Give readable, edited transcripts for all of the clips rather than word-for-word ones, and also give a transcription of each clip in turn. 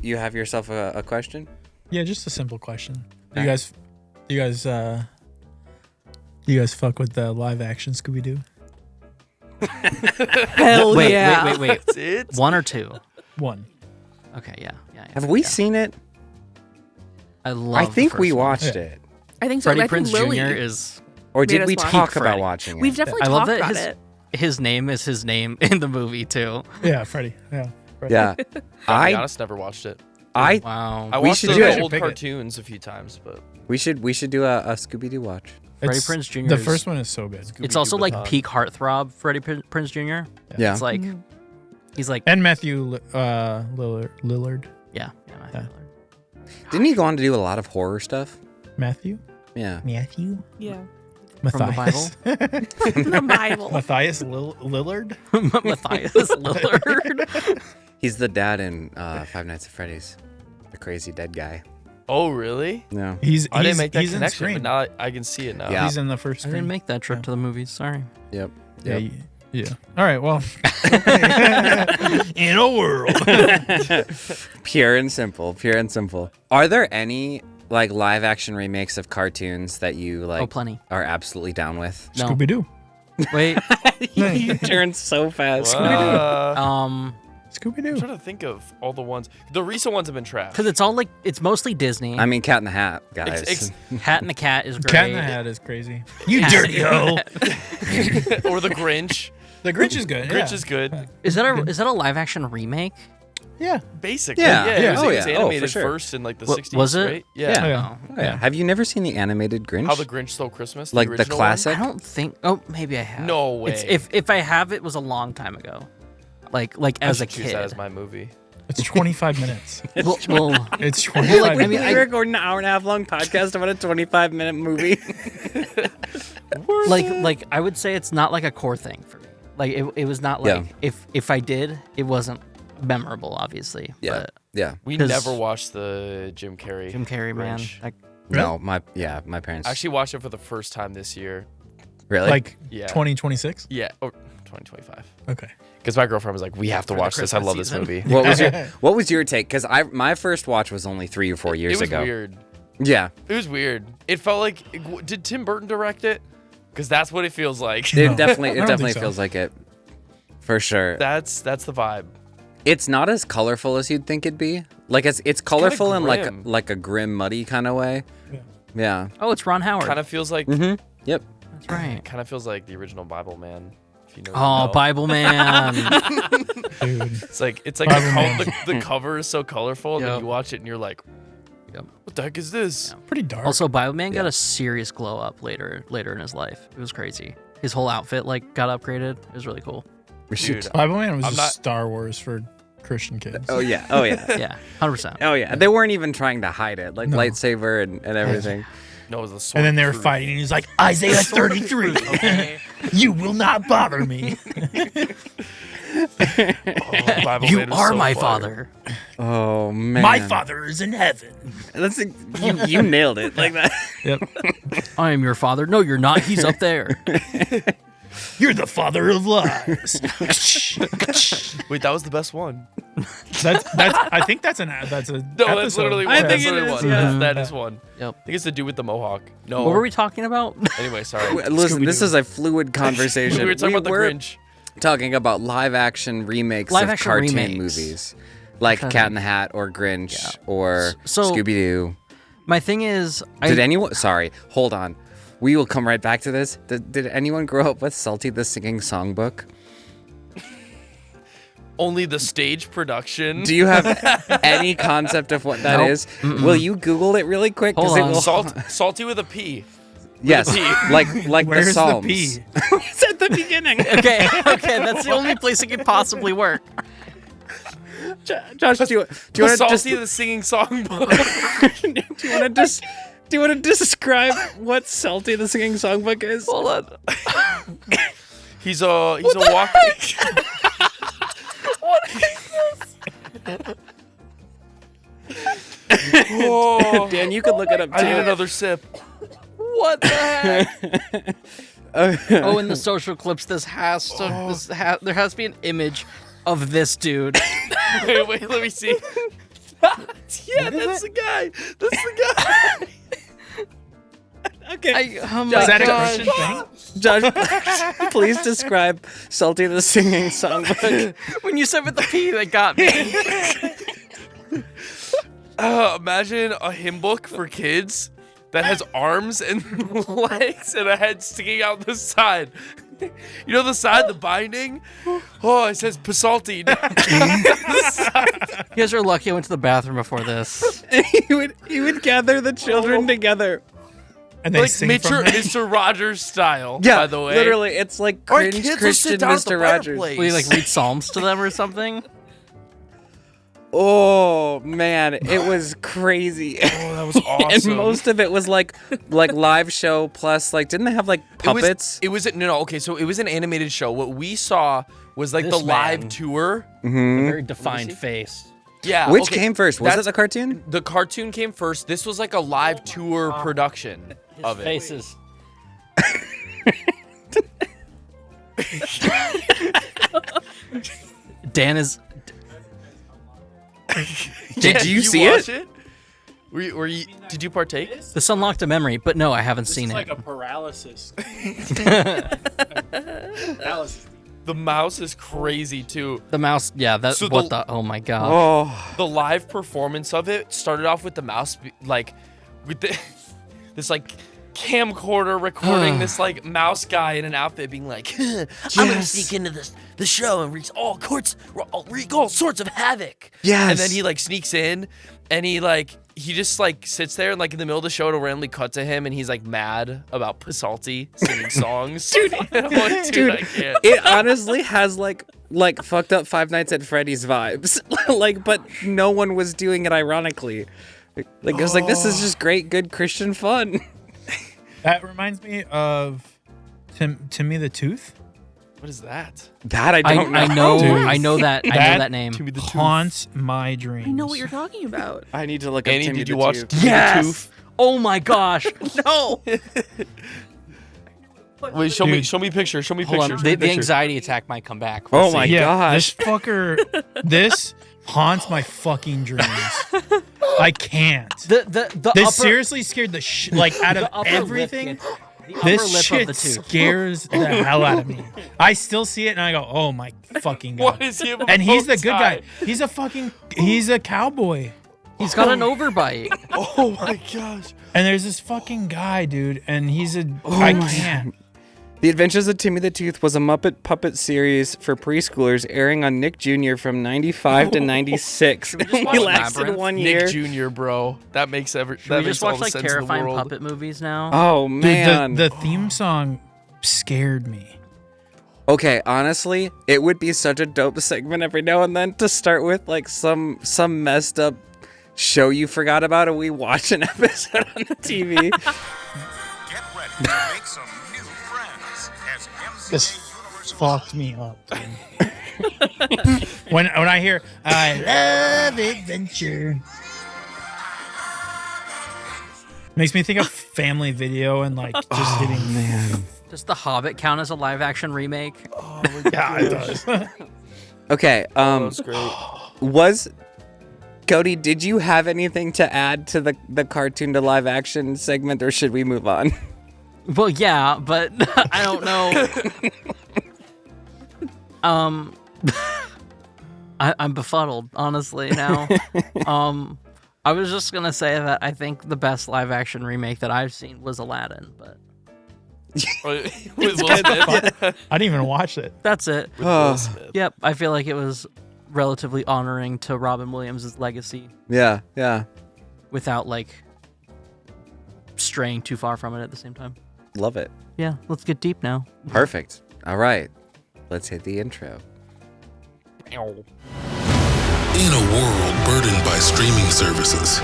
You have yourself a question? Yeah, just a simple question. All You guys fuck with the live action Scooby-Doo? Hell Wait. That's it? One or two? One. Okay, yeah. Have we seen it? I love. I think the we first one. watched Yeah. it. I think so. Freddie I think Prinze Lily. Jr. is. Or Made did us we watch talk it. about watching it? We've definitely I love talked that about it. his name is his name in the movie too. Yeah, Freddy. Yeah. Freddy. Yeah. To be I honest, never watched it. Wow. I We watched should the do it. old Pick it. cartoons a few times, but we should do a Scooby-Doo watch. Freddie It's- Prinze Jr. The is- first one is so good. It's also like Baton. peak heartthrob Freddie Prinze Jr. Yeah. It's like he's like And Matthew Lillard. yeah. Yeah. Didn't he go on to do a lot of horror stuff? Matthew? Yeah. Matthew? Yeah. From the Matthias. The Bible. Matthias Lillard? Matthias Lillard. He's the dad in Five Nights at Freddy's. The crazy dead guy. oh really? No. I didn't make that he's in connection, but Scream. now I can see it now. Yeah. He's in the first I Scream. didn't make that trip Yeah. to the movies. Sorry. Yep. Yeah, Yep. yeah. All right, well. In a world. Pure and simple. Pure and simple. Are there any like live action remakes of cartoons that you like Oh, plenty. are absolutely down with? No. Scooby-Doo. Wait. You turned so fast. I'm Scooby-Doo. trying to think of all the ones. The recent ones have been trash. Because it's all like it's mostly Disney. I mean, Cat in the Hat, guys. Cat in the Cat is great. Cat in the Hat is crazy. You Cat dirty in the hoe. or the Grinch. The Grinch is good. Grinch yeah. is good. Is that a live action remake? Yeah. Basically, Yeah. It was, Oh, it was yeah. Oh, for animated sure. first in like the Wa- 60s, was it? right? Yeah. Oh, yeah. Oh, yeah. Have you never seen the animated Grinch? How the Grinch Stole Christmas? Like the original classic? I don't think. Oh, maybe I have. No way. It's, if I have, it was a long time ago. Like One? I as a should choose kid. that as my movie. It's 25 minutes. well, It's 25 like, I mean, minutes. We recorded an hour and a half long podcast about a 25-minute movie. like I would say it's not like a core thing for me. Like it was not like Yeah. if I did, it wasn't memorable, obviously. Yeah. But Yeah. We 'Cause never watched the Jim Carrey. Jim Carrey, man. Grinch. Like, No, my parents. I actually watched it for the first time this year. really? Like Yeah. 2026? Yeah, or 2025. Okay. Because my girlfriend was like, "We have to For the watch this. I Christmas love this season. movie." What was your take? Because my first watch was only 3 or 4 years it was ago. weird. Yeah. It was weird. It felt like did Tim Burton direct it? Because that's what it feels like. It No, definitely I don't definitely think so. feels like it. For sure. That's the vibe. It's not as colorful as you'd think it'd be. Like it's colorful in grim. like a grim, muddy kind of way. Yeah. Yeah. oh, it's Ron Howard. Kind of feels like Mm-hmm. Yep. That's right. kind of feels like the original Bible Man. If you know. Oh, Bible Man. Dude. It's like Bible Man. the cover is so colorful, and Yep. then you watch it and you're like, Yep. "What the heck is this?" Pretty dark. Also, Bible Man got a serious glow up later in his life. It was crazy. His whole outfit like got upgraded. It was really cool. We should. Dude, Bible Man was I'm just not- Star Wars for Christian kids. Oh yeah. Oh yeah. Yeah, 100%. Oh yeah. They weren't even trying to hide it, like No. lightsaber and everything. no, it was the sword. And then they were of truth. fighting, and he's like, Isaiah 33. You will not bother me. Oh, Bible You Man was are so my fire. father. Oh man. My father is in heaven. That's you nailed it like that. Yep. I am your father. No, you're not. He's up there. You're the father of lies. Wait, that was the best one. that's I think that's a No, episode. that's literally one. I think That's it literally is, one. yeah. That is one. Yep. I think it's to do with the mohawk. No. What were we talking about? Anyway, sorry. Listen, this Scooby-Doo. is a fluid conversation. We were talking about the were Grinch. talking about live action remakes Live of action cartoon remakes. movies, like Because- Cat in the Hat or Grinch Yeah. or So- Scooby Doo. My thing is, Did anyone? Sorry, hold on. We will come right back to this. Did anyone grow up with Salty the Singing Songbook? Only the stage production. Do you have any concept of what that Nope. is? Will you Google it really quick? Hold it on. will. Salty with a P. Yes, P. like Where's the Psalms. the P? It's at the beginning. okay, that's the only place it could possibly work. Josh, do you want The to Salty just the Singing Songbook. do you want to just do you want to describe what Salty the Singing Songbook is? Hold on. He's a walking. Oh, Dan, you could look it up too. I need another sip. What the heck? Oh, in the social clips, there has to be an image of this dude. Wait, let me see. Yeah, that's the guy. That's the guy. Okay. Oh Is my that a gosh. Christian thing? Josh, please describe Salty the Singing Songbook. When you said with the P, that got me. Imagine a hymn book for kids that has arms and legs and a head sticking out the side. You know the side, the binding? Oh, it says Pasalti. You guys are lucky I went to the bathroom before this. he would gather the children together. And they Like sing from Mr. Rogers style, Yeah, by the way. literally, it's like All right, cringe kids, let's Christian sit down at the Mr. Rogers. fireplace. Will you like read psalms to them or something? Oh man, it was crazy. Oh, that was awesome. And most of it was like live show plus like didn't they have like puppets? It was no. Okay, so it was an animated show. What we saw was like This the live man. tour. Very defined face. Yeah. Which okay, came first? Was it that's- the cartoon? The cartoon came first. This was like a live tour production of it. Faces. Dan is. Did you see watch it? Were you? Did you partake? This unlocked a memory, but no, I haven't This seen is it. like a paralysis. Paralysis. The mouse is crazy too. The mouse, yeah, that's So what the- the. Oh my god. Oh, The live performance of it started off with the mouse like with this like camcorder recording this like mouse guy in an outfit being like, I'm gonna Yes. sneak into the show and wreak all sorts of havoc. Yes. And then he like sneaks in and he just like sits there and like in the middle of the show it'll randomly cut to him and he's like mad about Pasalti singing songs. Dude, I'm like, dude, I can't. it honestly has like fucked up Five Nights at Freddy's vibes. Like, but no one was doing it ironically. Like it was like this is just great, good Christian fun. That reminds me of Timmy the Tooth. What is that? That I don't know. I know, Dude. I know that. I know that name. Timmy the Tooth. Haunts my dreams. I know what you're talking about. I need to look up Annie, Timmy did the you watch Tooth. Timmy the Tooth? Oh my gosh. No. Wait, show Dude. me picture. Show me Hold picture. on. show me The picture. anxiety attack might come back. Oh We'll my see. Yeah, gosh. this fucker, this haunts my fucking dreams. I can't. The This upper, seriously scared the like out of the upper everything. Lip, the upper This lip shit of the tooth. scares the hell out of me. I still see it and I go, oh my fucking What god. is he? And he's the good guy. He's a cowboy. He's got an overbite. Oh my gosh. And there's this fucking guy, dude, and I can't. The Adventures of Timmy the Tooth was a Muppet puppet series for preschoolers airing on Nick Jr. from 95 to 96. Should we just It watch only lasted Labyrinth? 1 year. Nick Jr., bro. That makes Should that we makes just all watch the like sense in the terrifying world. puppet movies now? Oh, Dude, man. the theme song scared me. Okay, honestly, it would be such a dope segment every now and then to start with like some messed up show you forgot about and we watch an episode on the TV. Get ready to make some new friends as MCU This Universe fucked me up, dude. when I hear I love adventure, makes me think of Family Video and like just hitting. Man. Does The Hobbit count as a live action remake? Yeah, it does. Okay, That's great. was Cody, did you have anything to add to the cartoon to live action segment or should we move on? Well, yeah, but I don't know. I'm befuddled, honestly, now. I was just gonna say that I think the best live action remake that I've seen was Aladdin, but With Will Smith. I didn't even watch it. that's it. With Will Smith. Yep, I feel like it was relatively honoring to Robin Williams' legacy Yeah. without like straying too far from it at the same time. Love it. Yeah, let's get deep now. Perfect. All right. Let's hit the intro. In a world burdened by streaming services,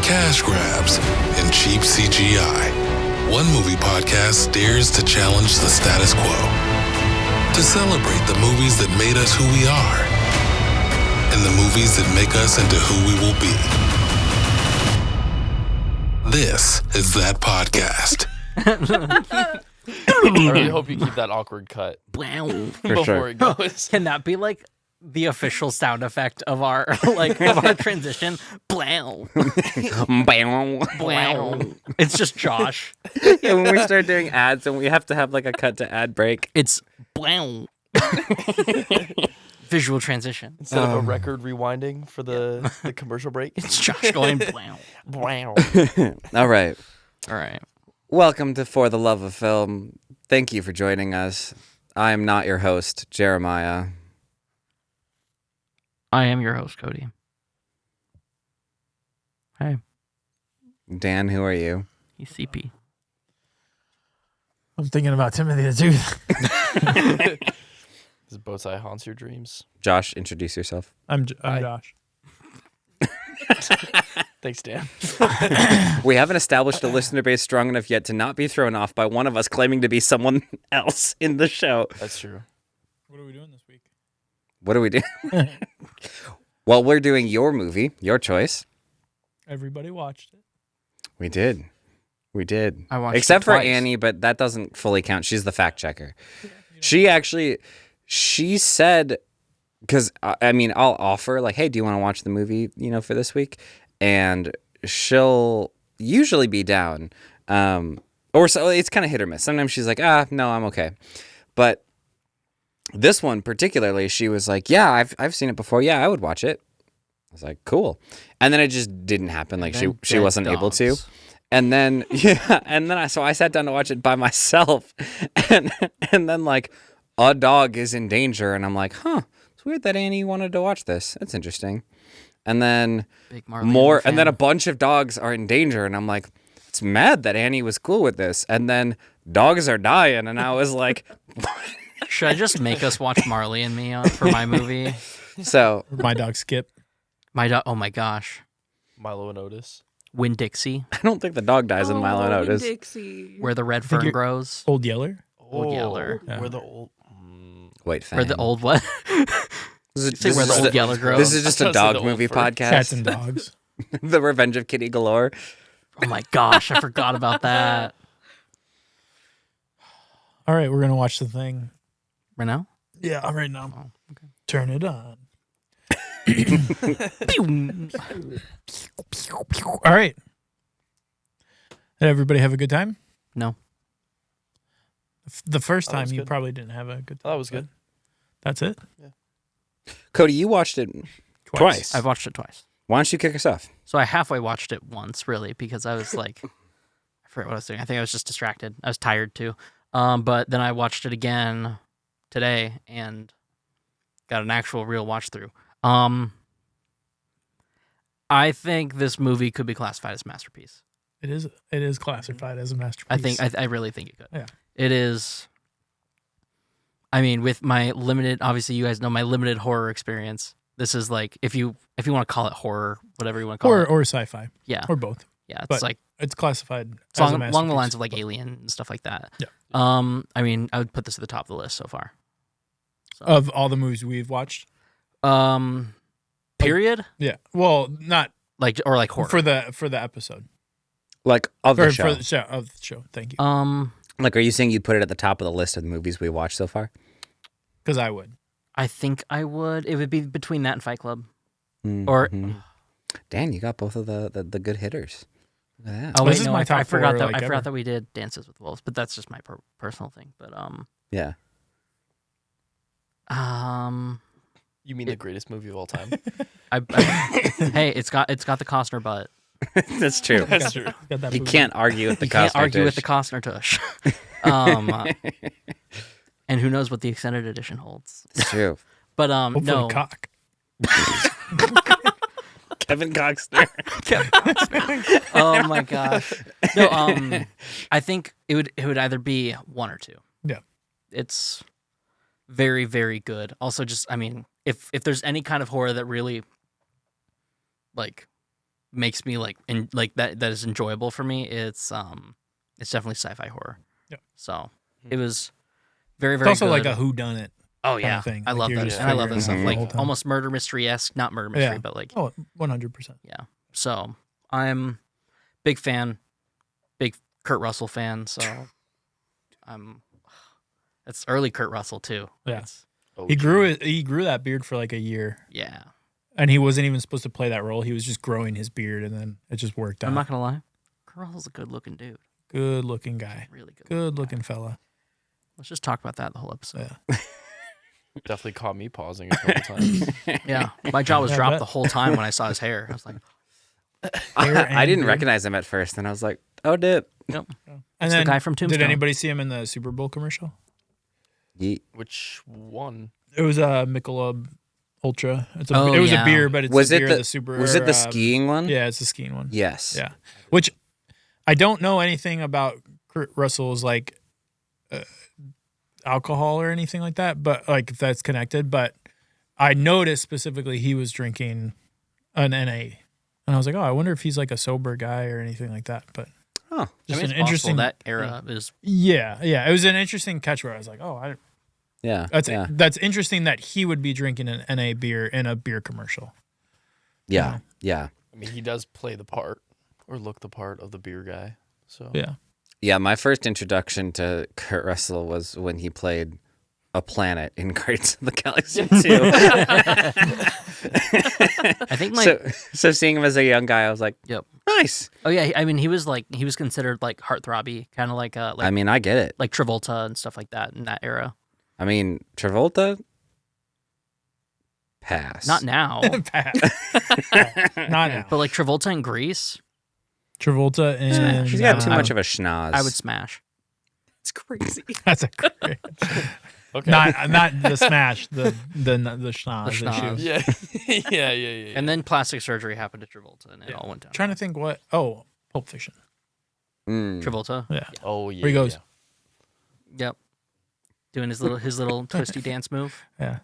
cash grabs, and cheap CGI, One Movie Podcast dares to challenge the status quo. To celebrate the movies that made us who we are, and the movies that make us into who we will be. This is that podcast. I really hope you keep that awkward cut Wow. For before sure. it goes. Can that be like the official sound effect of our of our transition. Blow. Blow. It's just Josh. Yeah, when we start doing ads and we have to have like a cut to ad break. It's blow. Visual transition. Instead of a record rewinding for the commercial break. It's Josh going blow. Blow. All right. All right. Welcome to For the Love of Film. Thank you for joining us. I am not your host, Jeremiah. I am your host, Cody. Hey, Dan, who are you? he's CP. I'm thinking about Timothy the Tooth. This bow tie haunts your dreams. Josh, introduce yourself. I'm Hi. Josh. Thanks, Dan. We haven't established a listener base strong enough yet to not be thrown off by one of us claiming to be someone else in the show. That's true. What are we doing this week? What do we do? Well, we're doing your movie, your choice. Everybody watched it. We did. We did. I watched Except it for twice. Annie, but that doesn't fully count. She's the fact checker. She said, because I mean, I'll offer like, hey, do you want to watch the movie, for this week? And she'll usually be down. Or so it's kind of hit or miss. Sometimes she's like, no, I'm okay. But this one particularly, she was like, yeah, I've seen it before. Yeah, I would watch it. I was like, cool. And then it just didn't happen. Like she wasn't able to. And then so I sat down to watch it by myself, and then like a dog is in danger, and I'm like, it's weird that Annie wanted to watch this. That's interesting. And then Big Marley and then a bunch of dogs are in danger, and I'm like, it's mad that Annie was cool with this. And then dogs are dying, and I was like, Should I just make us watch Marley and Me for my movie? so My dog Skip. My dog. Oh my gosh. Milo and Otis. Winn Dixie, I don't think the dog dies in Milo and Otis. Dixie. where the red fern you're- grows. Old Yeller. Old Yeller. We're the old. Wait, Where the Fang. old what? Say where the old Yeller grows. This is just I a was gonna say dog the old movie fur. podcast. Cats and dogs. The Revenge of Kitty Galore. Oh my gosh, I forgot about that. All right, we're gonna watch the thing. Right now? Yeah, right now. Oh, okay. Turn it on. All right. Did everybody have a good time? No. The first That time was you good. probably didn't have a good time. That was good. That's it. Cody, you watched it twice. I've watched it twice. Why don't you kick us off? So I halfway watched it once, really, because I was like, I forget what I was doing. I think I was just distracted. I was tired too. But then I watched it again today and got an actual real watch through. I think this movie could be classified as a masterpiece. It is classified as a masterpiece. I really think it could. Yeah. It is. I mean, with my limited, obviously you guys know my limited horror experience. This is like, if you want to call it horror, whatever you want to call it. or sci-fi. Yeah. Or both. Yeah. It's But like it's classified it's as a along the masterpiece. lines of like Alien and stuff like that. Yeah. I mean, I would put this at the top of the list so far. Of all the movies we've watched. Period. Yeah. Well, not Like horror. for the episode. Like of the show. For the show of the show. Thank you. Like, are you saying you'd put it at the top of the list of the movies we watched so far? Because I would. I think I would. It would be between that and Fight Club. Mhm. Or Dan, you got both of the good hitters. Look at that. oh This wait, is no, my I top forgot four, that like, I ever. forgot that we did Dances with Wolves, but that's just my personal thing. But Yeah. You mean the greatest movie of all time? hey, it's got the Costner butt. That's true. That's true. Got that You movie. can't argue with the You can't Costner argue with dish. the Costner tush. And who knows what the extended edition holds? It's true. But Hopefully no, cock. Kevin Costner. oh my gosh, no. I think it would either be one or two. Yeah. It's very, very good. Also, just I mean, if there's any kind of horror that really like makes me like that is enjoyable for me, it's definitely sci-fi horror. Yeah. So it was very, It's very also good. like a whodunit. oh kind yeah, of thing. I Like, love you're that. just And I love that figuring stuff. it out Like the whole time. almost murder mystery-esque, not murder mystery, Yeah. but like Oh, 100%. yeah. So I'm big fan, big Kurt Russell fan. So I'm. It's early Kurt Russell too. Yeah. It's He grew that beard for like a year, Yeah. and he wasn't even supposed to play that role. He was just growing his beard, and then it just worked out. I'm not gonna lie. Kurt Russell's a good looking dude. Good looking guy. Really good. Good looking fella. Let's just talk about that the whole episode. Yeah. Definitely caught me pausing a couple times. Yeah. My jaw was Yeah, I dropped bet. the whole time when I saw his hair. I was like, I didn't beard. recognize him at first, and I was like, "Oh, dip." yep. And It's the then guy from did Tombstone. anybody see him in the Super Bowl commercial? Which one? It was a Michelob Ultra. It Oh, was yeah. a beer, but it's Was a it beer the the super? Was it the skiing one? Yeah, it's the skiing one. Yes. Yeah, which I don't know anything about Kurt Russell's like alcohol or anything like that, but like if that's connected. But I noticed specifically he was drinking an NA, and I was like, oh, I wonder if he's like a sober guy or anything like that. But Oh, just it's an possible interesting. that era is. Yeah, it was an interesting catch where I was like, oh, yeah. that's that's interesting that he would be drinking an NA beer in a beer commercial. Yeah. Yeah. I mean, he does play the part or look the part of the beer guy. So Yeah. Yeah, my first introduction to Kurt Russell was when he played a planet in Guardians of the Galaxy 2. I think my. so seeing him as a young guy, I was like, Yep. nice. Oh yeah. I mean, he was considered like heartthrobby, kind of like I mean, I get it. like Travolta and stuff like that in that era. I mean, Travolta, pass. Not now, Pat. Not now. but like Travolta in Grease, Travolta and He's got too I much of a schnoz. I would smash. It's crazy. That's a great. okay. Not the smash, the schnoz The schnoz. issue. Yeah. And then plastic surgery happened to Travolta, and it all went down. Trying to think what. Oh, Pulp Fiction. Mm. Travolta. Yeah. Oh yeah. Where he goes. yeah. Yep. Doing his little twisty dance move. Yeah.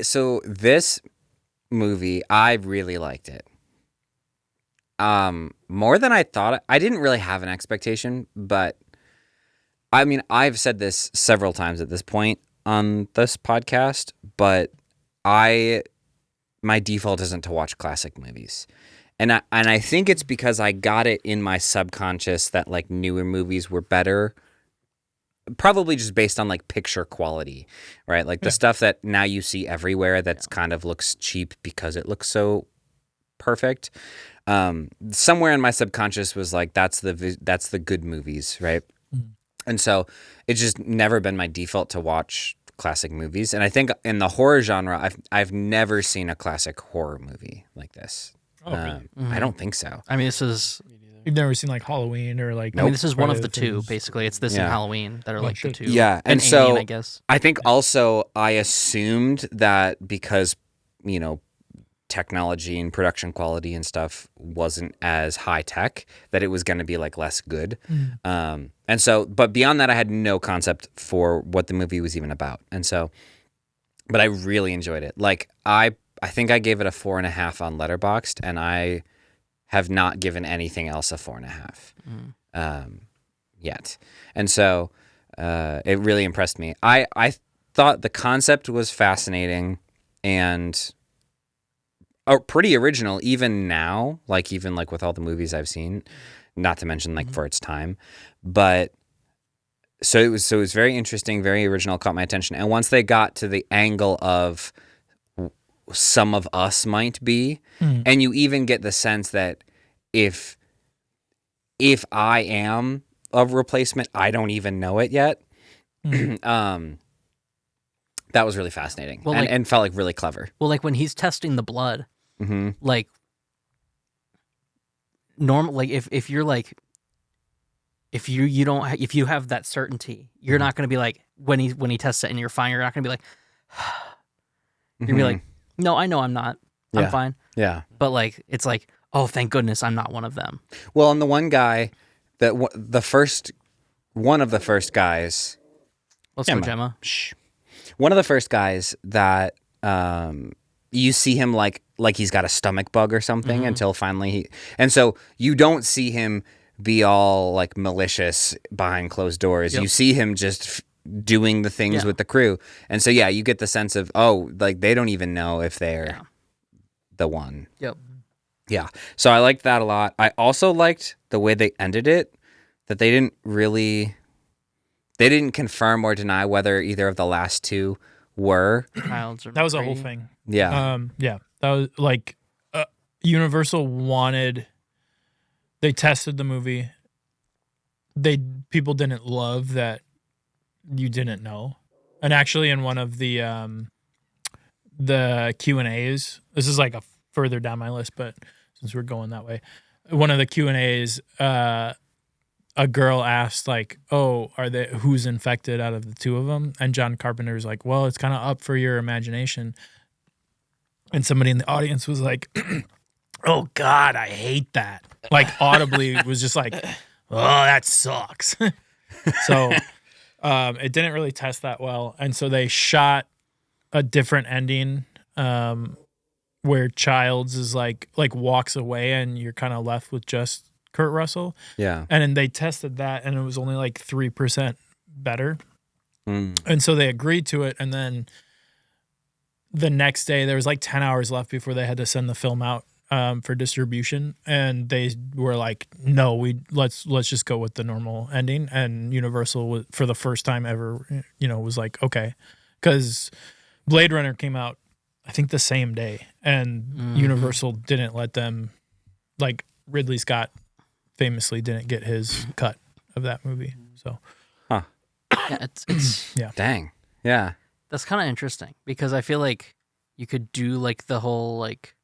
So this movie, I really liked it. More than I thought. I didn't really have an expectation, but I mean, I've said this several times at this point on this podcast, but my default isn't to watch classic movies. And I think it's because I got it in my subconscious that like newer movies were better. Probably just based on like picture quality, right? Like the stuff that now you see everywhere that's kind of looks cheap because it looks so perfect. Somewhere in my subconscious was like that's the good movies, right? Mm-hmm. And so it's just never been my default to watch classic movies. And I think in the horror genre, I've never seen a classic horror movie like this. Oh, really? I don't think so. I mean, this is. You've never seen like Halloween or like. I mean, this is one of the Friday two. Things? Basically, it's this Yeah. and Halloween that are like the shit. two. Yeah, and Alien, so I guess. I think also I assumed that because, you know, technology and production quality and stuff wasn't as high tech, that it was going to be like less good. Mm. And so, but beyond that, I had no concept for what the movie was even about. And so, but I really enjoyed it. Like I think I gave it a 4.5 on Letterboxd, and I have not given anything else a 4.5 yet. And so it really impressed me. I thought the concept was fascinating and pretty original, even now, like even like with all the movies I've seen, not to mention like for its time. But so it was very interesting, very original, caught my attention. And once they got to the angle of some of us might be, and you even get the sense that if I am a replacement, I don't even know it yet. That was really fascinating, Well, and felt like really clever. Well, like when he's testing the blood, Mm-hmm. like like if you're like if you have that certainty, you're not going to be like when he tests it and you're fine, you're not going to be like you're gonna be like, no, I know I'm not. I'm Yeah. fine. Yeah. But like it's like, oh, thank goodness I'm not one of them. Well, and the one guy that one of the first guys. Let's go, Emma. Gemma. Shh. One of the first guys that you see him like he's got a stomach bug or something until finally and so you don't see him be all like malicious behind closed doors. Yep. You see him just doing the things with the crew. And so, yeah, you get the sense of, oh, like they don't even know if they're the one. Yep. Yeah. So I liked that a lot. I also liked the way they ended it, that they didn't really They didn't confirm or deny whether either of the last two were. Childs or That was a whole MacReady. thing. Yeah. Yeah, that was like Universal wanted. They tested the movie. People didn't love that you didn't know, and actually in one of the Q&As, this is like a further down my list, but since we're going that way, one of the Q&As, a girl asked like, "Oh, who's infected out of the two of them?" And John Carpenter's like, "Well, it's kind of up for your imagination." And somebody in the audience was like, "Oh God, I hate that." Like audibly was just like, "Oh, that sucks." So it didn't really test that well, and so they shot a different ending where Childs is like walks away, and you're kind of left with just Kurt Russell. Yeah. And then they tested that, and it was only like 3% better. Mm. And so they agreed to it, and then the next day there was like 10 hours left before they had to send the film out for distribution, and they were like, "No, let's just go with the normal ending." And Universal was, for the first time ever, was like, "Okay," because Blade Runner came out I think the same day, and Universal didn't let them, like Ridley Scott famously didn't get his cut of that movie. So Yeah, it's Dang. Yeah. that's kind of interesting because I feel like you could do like the whole like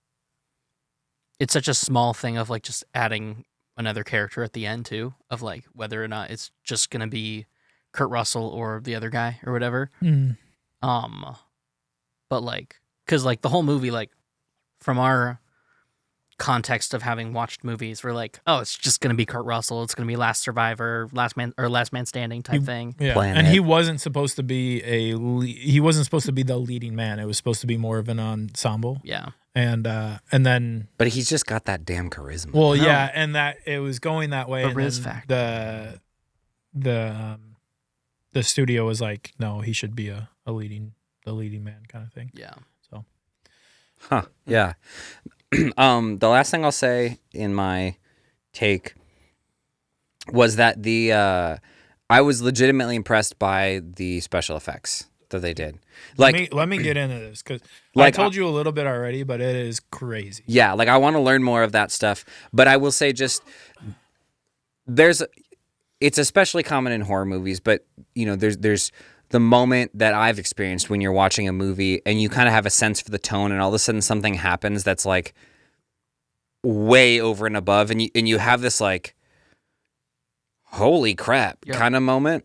it's such a small thing of like just adding another character at the end too, of like whether or not it's just gonna be Kurt Russell or the other guy or whatever. But like, because like the whole movie, like from our context of having watched movies, we're like, oh, it's just gonna be Kurt Russell. It's gonna be Last Survivor, Last Man Standing type thing. yeah, Plan and it. he wasn't supposed to be he wasn't supposed to be the leading man. It was supposed to be more of an ensemble. Yeah. And then But he's just got that damn charisma. well, yeah, and that it was going that way. The And Riz then factor. the studio was like, no, he should be the leading man kind of thing. Yeah. So Huh. Yeah. The last thing I'll say in my take was that I was legitimately impressed by the special effects that they did. Like, let me get into this because like, I told you a little bit already, but it is crazy. yeah, like I want to learn more of that stuff. But I will say just it's especially common in horror movies, but there's the moment that I've experienced when you're watching a movie and you kind of have a sense for the tone, and all of a sudden something happens that's like way over and above, and you have this like holy crap kind of moment.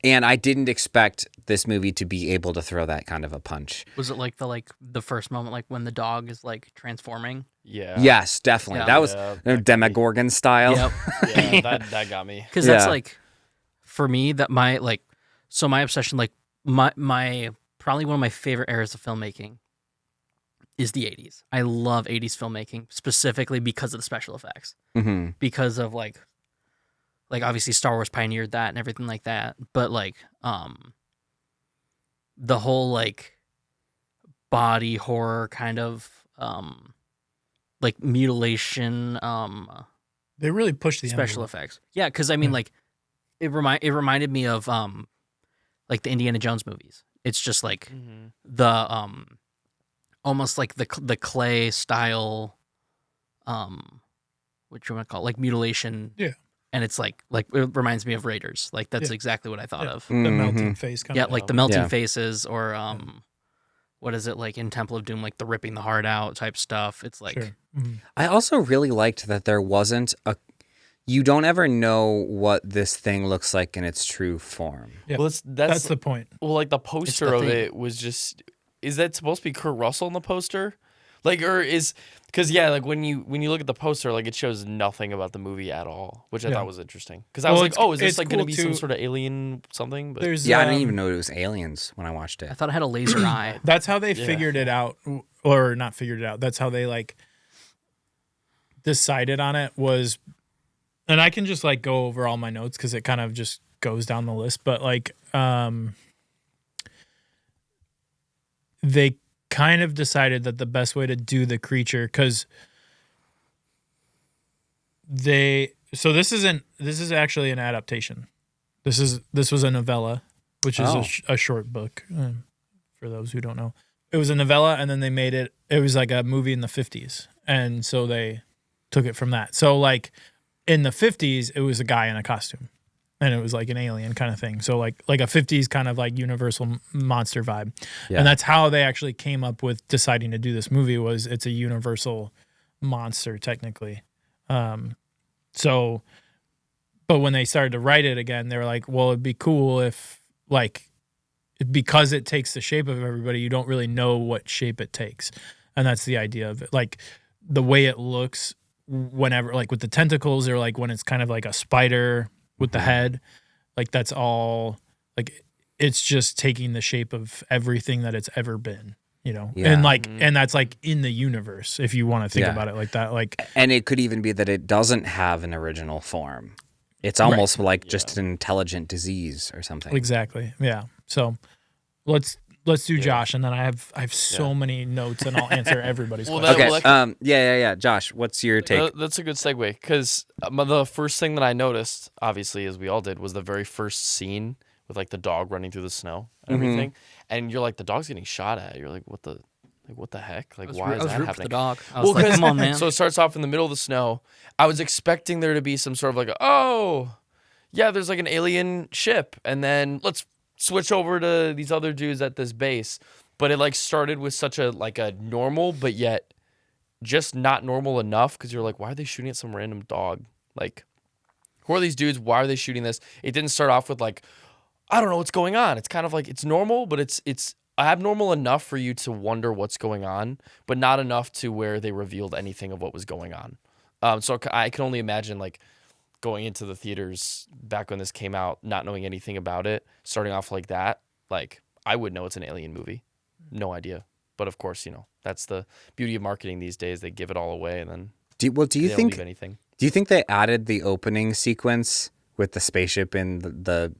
And I didn't expect this movie to be able to throw that kind of a punch. Was it like the first moment, like when the dog is like transforming? Yeah. Yes, definitely. Yeah. That was Demogorgon style. Yep. Yeah, that got me. Because that's like, for me, that my obsession, like my probably one of my favorite eras of filmmaking is the 80s. I love 80s filmmaking specifically because of the special effects. Mm-hmm. Because of like obviously Star Wars pioneered that and everything like that. But like the whole like body horror kind of like mutilation They really pushed the special envelope. effects. Yeah, because I mean, like, it reminded me of like the Indiana Jones movies. It's just like the almost like the clay style, what you want to call it, like mutilation. Yeah. And it's like it reminds me of Raiders. Like that's Yeah. exactly what I thought of. The melting face kind Yeah, of. like the melting Yeah. faces, or what is it, like in Temple of Doom, like the ripping the heart out type stuff. It's like Sure. Mhm. I also really liked that there wasn't you don't ever know what this thing looks like in its true form. Yeah. Well, That's that's the point. well, like the poster the of thing. it was just. Is that supposed to be Kurt Russell in the poster? Like, or is because like when you look at the poster, like it shows nothing about the movie at all, which I Yeah. thought was interesting. Because I was like, it's- oh, is this it's like going to cool be some too. sort of alien something? But There's Yeah, I didn't even know it was aliens when I watched I it. thought it had a laser eye. That's how they figured it out, or not figured it out. That's how they like decided on it was, and I can just like go over all my notes because it kind of just goes down the list. But like, they kind of decided that the best way to do the creature, because this is actually an adaptation. This was a novella, which is a short book. For those who don't know, it was a novella, and then they made it. It was like a movie in the 50s, and so they took it from that. So like in the 50s, it was a guy in a costume, and it was like an alien kind of thing. So like a 50s kind of like Universal monster vibe, and that's how they actually came up with deciding to do this movie. Was it's a Universal monster technically. So, but when they started to write it again, they were like, well, it'd be cool if like. Because it takes the shape of everybody, you don't really know what shape it takes. And that's the idea of it. Like the way it looks whenever, like with the tentacles, or like when it's kind of like a spider with the head, like that's all, like it's just taking the shape of everything that it's ever been, you know? Yeah. And like, and that's like in the universe, if you want to think about it like that. Like, and it could even be that it doesn't have an original form. It's almost like just an intelligent disease or something. Exactly. Yeah. So let's do Josh, and then I have so many notes, and I'll answer everybody's questions. Okay. Yeah. Josh, what's your take? That's a good segue, because the first thing that I noticed, obviously, as we all did, was the very first scene with like the dog running through the snow and everything, and you're like, the dog's getting shot at. You're like, what the heck? Like, why is that happening? For the dog. I was like, come on, man. So it starts off in the middle of the snow. I was expecting there to be some sort of like, there's like an alien ship, and then let's switch over to these other dudes at this base. But it like started with such a normal, but yet just not normal enough, because you're like, why are they shooting at some random dog? Like, who are these dudes? Why are they shooting this? It didn't start off with like, I don't know what's going on. It's kind of like, it's normal, but it's abnormal enough for you to wonder what's going on, but not enough to where they revealed anything of what was going on. So I can only imagine like going into the theaters back when this came out, not knowing anything about it, starting off like that, like I would know it's an alien movie. No idea. But of course, that's the beauty of marketing these days. They give it all away, and then do you don't think leave anything. Do you think they added the opening sequence with the spaceship in the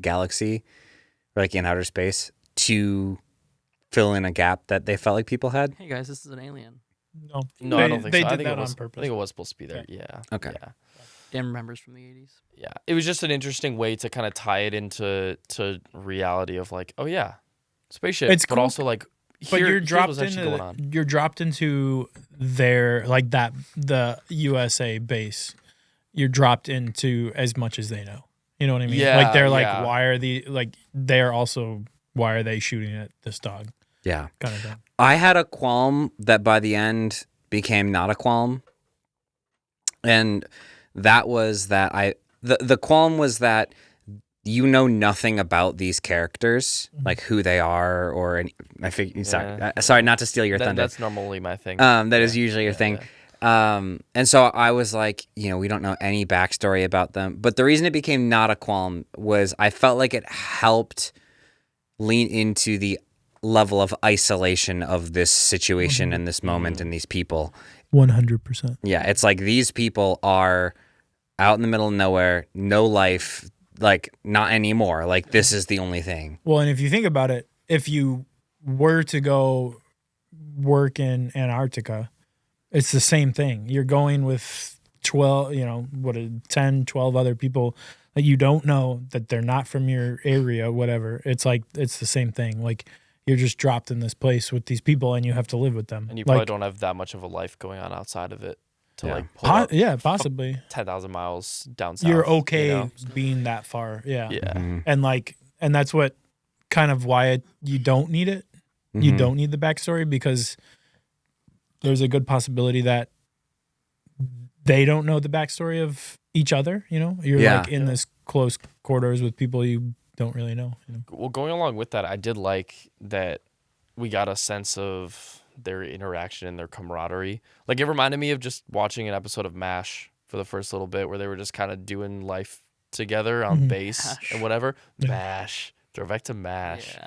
galaxy, or like in outer space, to fill in a gap that they felt like people had? Hey guys, this is an alien. No, I don't think they so. did I think that it was on purpose. I think it was supposed to be there. Yeah. Okay. Yeah. Dan remembers from the 80s. Yeah. It was just an interesting way to kind of tie it into reality of like, oh yeah, spaceship, It's but cool, also like, but you're here's dropped what's actually going on. you're dropped into their like the USA base. You're dropped into as much as they know. You know what I mean? Yeah, like they're like, yeah. why are they shooting at this dog? Yeah. Kind of thing. I had a qualm that by the end became not a qualm. And that was that the qualm was that you know nothing about these characters, like who they are, or I figure. Sorry, not to steal your thunder. That's normally my thing. That is usually your thing. Yeah. And so I was like, we don't know any backstory about them. But the reason it became not a qualm was I felt like it helped lean into the level of isolation of this situation and this moment and these people. 100%. Yeah, it's like these people are out in the middle of nowhere, no life, like not anymore. Like this is the only thing. Well, and if you think about it, if you were to go work in Antarctica, it's the same thing. You're going with 10, 12 other people that you don't know, that they're not from your area, whatever. It's like, it's the same thing. Like you're just dropped in this place with these people and you have to live with them. And you probably don't have that much of a life going on outside of it to like pull up possibly 10,000 miles down south. You're okay being that far. Yeah. Yeah. And that's what kind of why you don't need it. You don't need the backstory, because there's a good possibility that they don't know the backstory of each other. You're like in this close quarters with people you don't really know. Well, going along with that, I did like that we got a sense of their interaction and their camaraderie. Like it reminded me of just watching an episode of MASH for the first little bit, where they were just kind of doing life together on base and whatever. Yeah. MASH. They're back to MASH.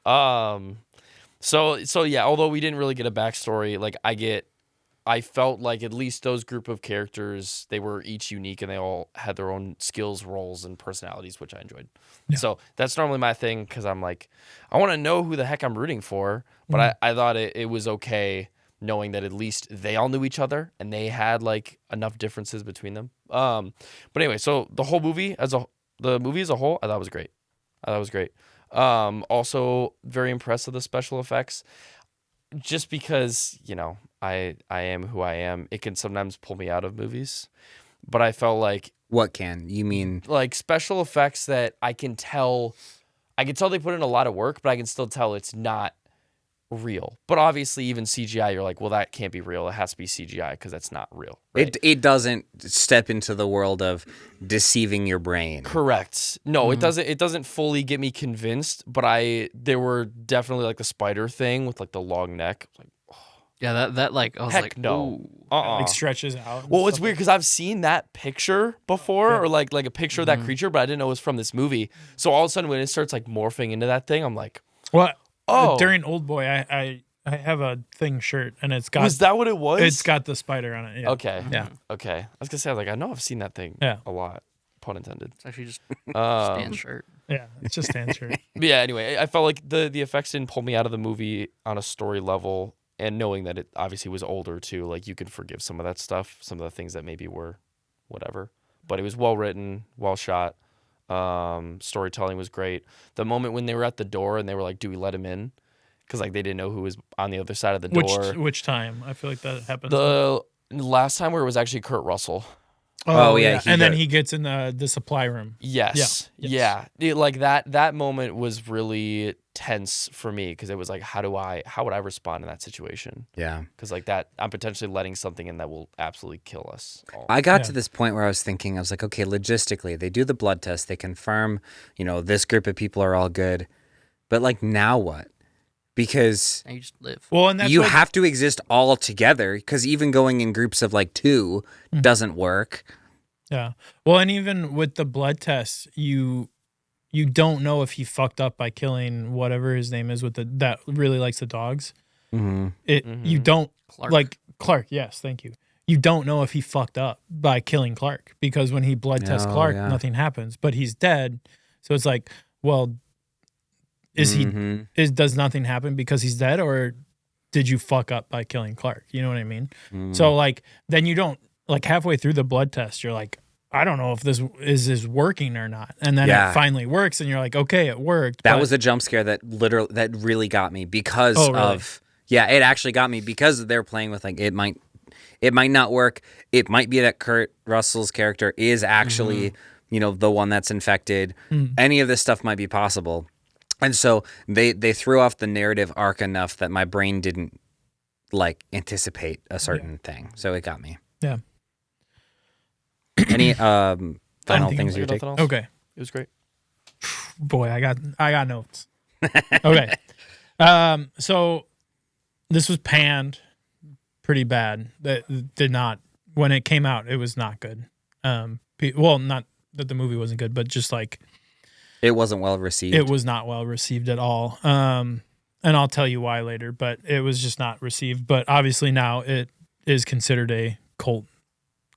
Yeah. So yeah, although we didn't really get a backstory, like I felt like at least those group of characters, they were each unique and they all had their own skills, roles, and personalities, which I enjoyed. Yeah. So that's normally my thing, because I'm like, I want to know who the heck I'm rooting for. But I thought it was okay knowing that at least they all knew each other and they had like enough differences between them. But anyway, so the whole movie the movie as a whole, I thought was great. Also very impressed with the special effects. Just because, I am who I am, it can sometimes pull me out of movies. But I felt like What can you mean? like special effects that I can tell they put in a lot of work, but I can still tell it's not real. But obviously even CGI, you're like, well, that can't be real. It has to be CGI because that's not real. Right? It doesn't step into the world of deceiving your brain. Correct. No, it doesn't fully get me convinced, but there were definitely like the spider thing with like the long neck. Like, Yeah, that like I was heck like, no. ooh. Like stretches out. Well, it's weird because I've seen that picture before, or like a picture of that creature, but I didn't know it was from this movie. So all of a sudden, when it starts like morphing into that thing, I'm like, Well, oh. during Old Boy, I have a thing shirt and it's got was that what it was? it's got the spider on it. Yeah. Okay. Yeah. Okay. I was gonna say, I was like, I know I've seen that thing a lot. Pun intended. It's actually just Um, Stan's shirt. Yeah. It's just Stan's shirt. But yeah. Anyway, I felt like the effects didn't pull me out of the movie on a story level, and knowing that it obviously was older too, like you can forgive some of that stuff, some of the things that maybe were whatever. But it was well written, well shot. Storytelling was great. The moment when they were at the door and they were like, "Do we let him in?" Because like they didn't know who was on the other side of the door. Which time? I feel like that happens. The last time where it was actually Kurt Russell. Oh, yeah, And then he gets in the supply room. Yes. Yeah. Yeah. Like that moment was really tense for me because it was like, how would I respond in that situation? Yeah. Because like that, I'm potentially letting something in that will absolutely kill us all. I got to this point where I was like, okay, logistically, they do the blood test, they confirm, this group of people are all good, but like now what? Because And you just live. Well, and that's you what, have to exist all together. Because even going in groups of like 2 doesn't work. Yeah. Well, and even with the blood test, you don't know if he fucked up by killing whatever his name is that really likes the dogs. Mm-hmm. You don't Clark. like Clark. Yes, thank you. You don't know if he fucked up by killing Clark because when he blood tests Oh, Clark, yeah. nothing happens, but he's dead. So it's like, well, does nothing happen because he's dead, or did you fuck up by killing Clark? You know what I mean? So like, then you don't like halfway through the blood test, you're like, I don't know if this is working or not. And then Yeah. it finally works and you're like, okay, it worked. That but- was a jump scare that really got me because Oh, really? it actually got me because they're playing with like it might not work. It might be that Kurt Russell's character is actually, the one that's infected. Any of this stuff might be possible. And so they threw off the narrative arc enough that my brain didn't like anticipate a certain thing. So it got me. Yeah. Any final Anything things you Like take? nothing else? Okay. It was great. Boy, I got notes. Okay. So this was panned pretty bad. That did not, when it came out, it was not good. Well, not that the movie wasn't good, but just like It wasn't well received. it was not well received at all. And I'll tell you why later, but it was just not received. But obviously now it is considered a cult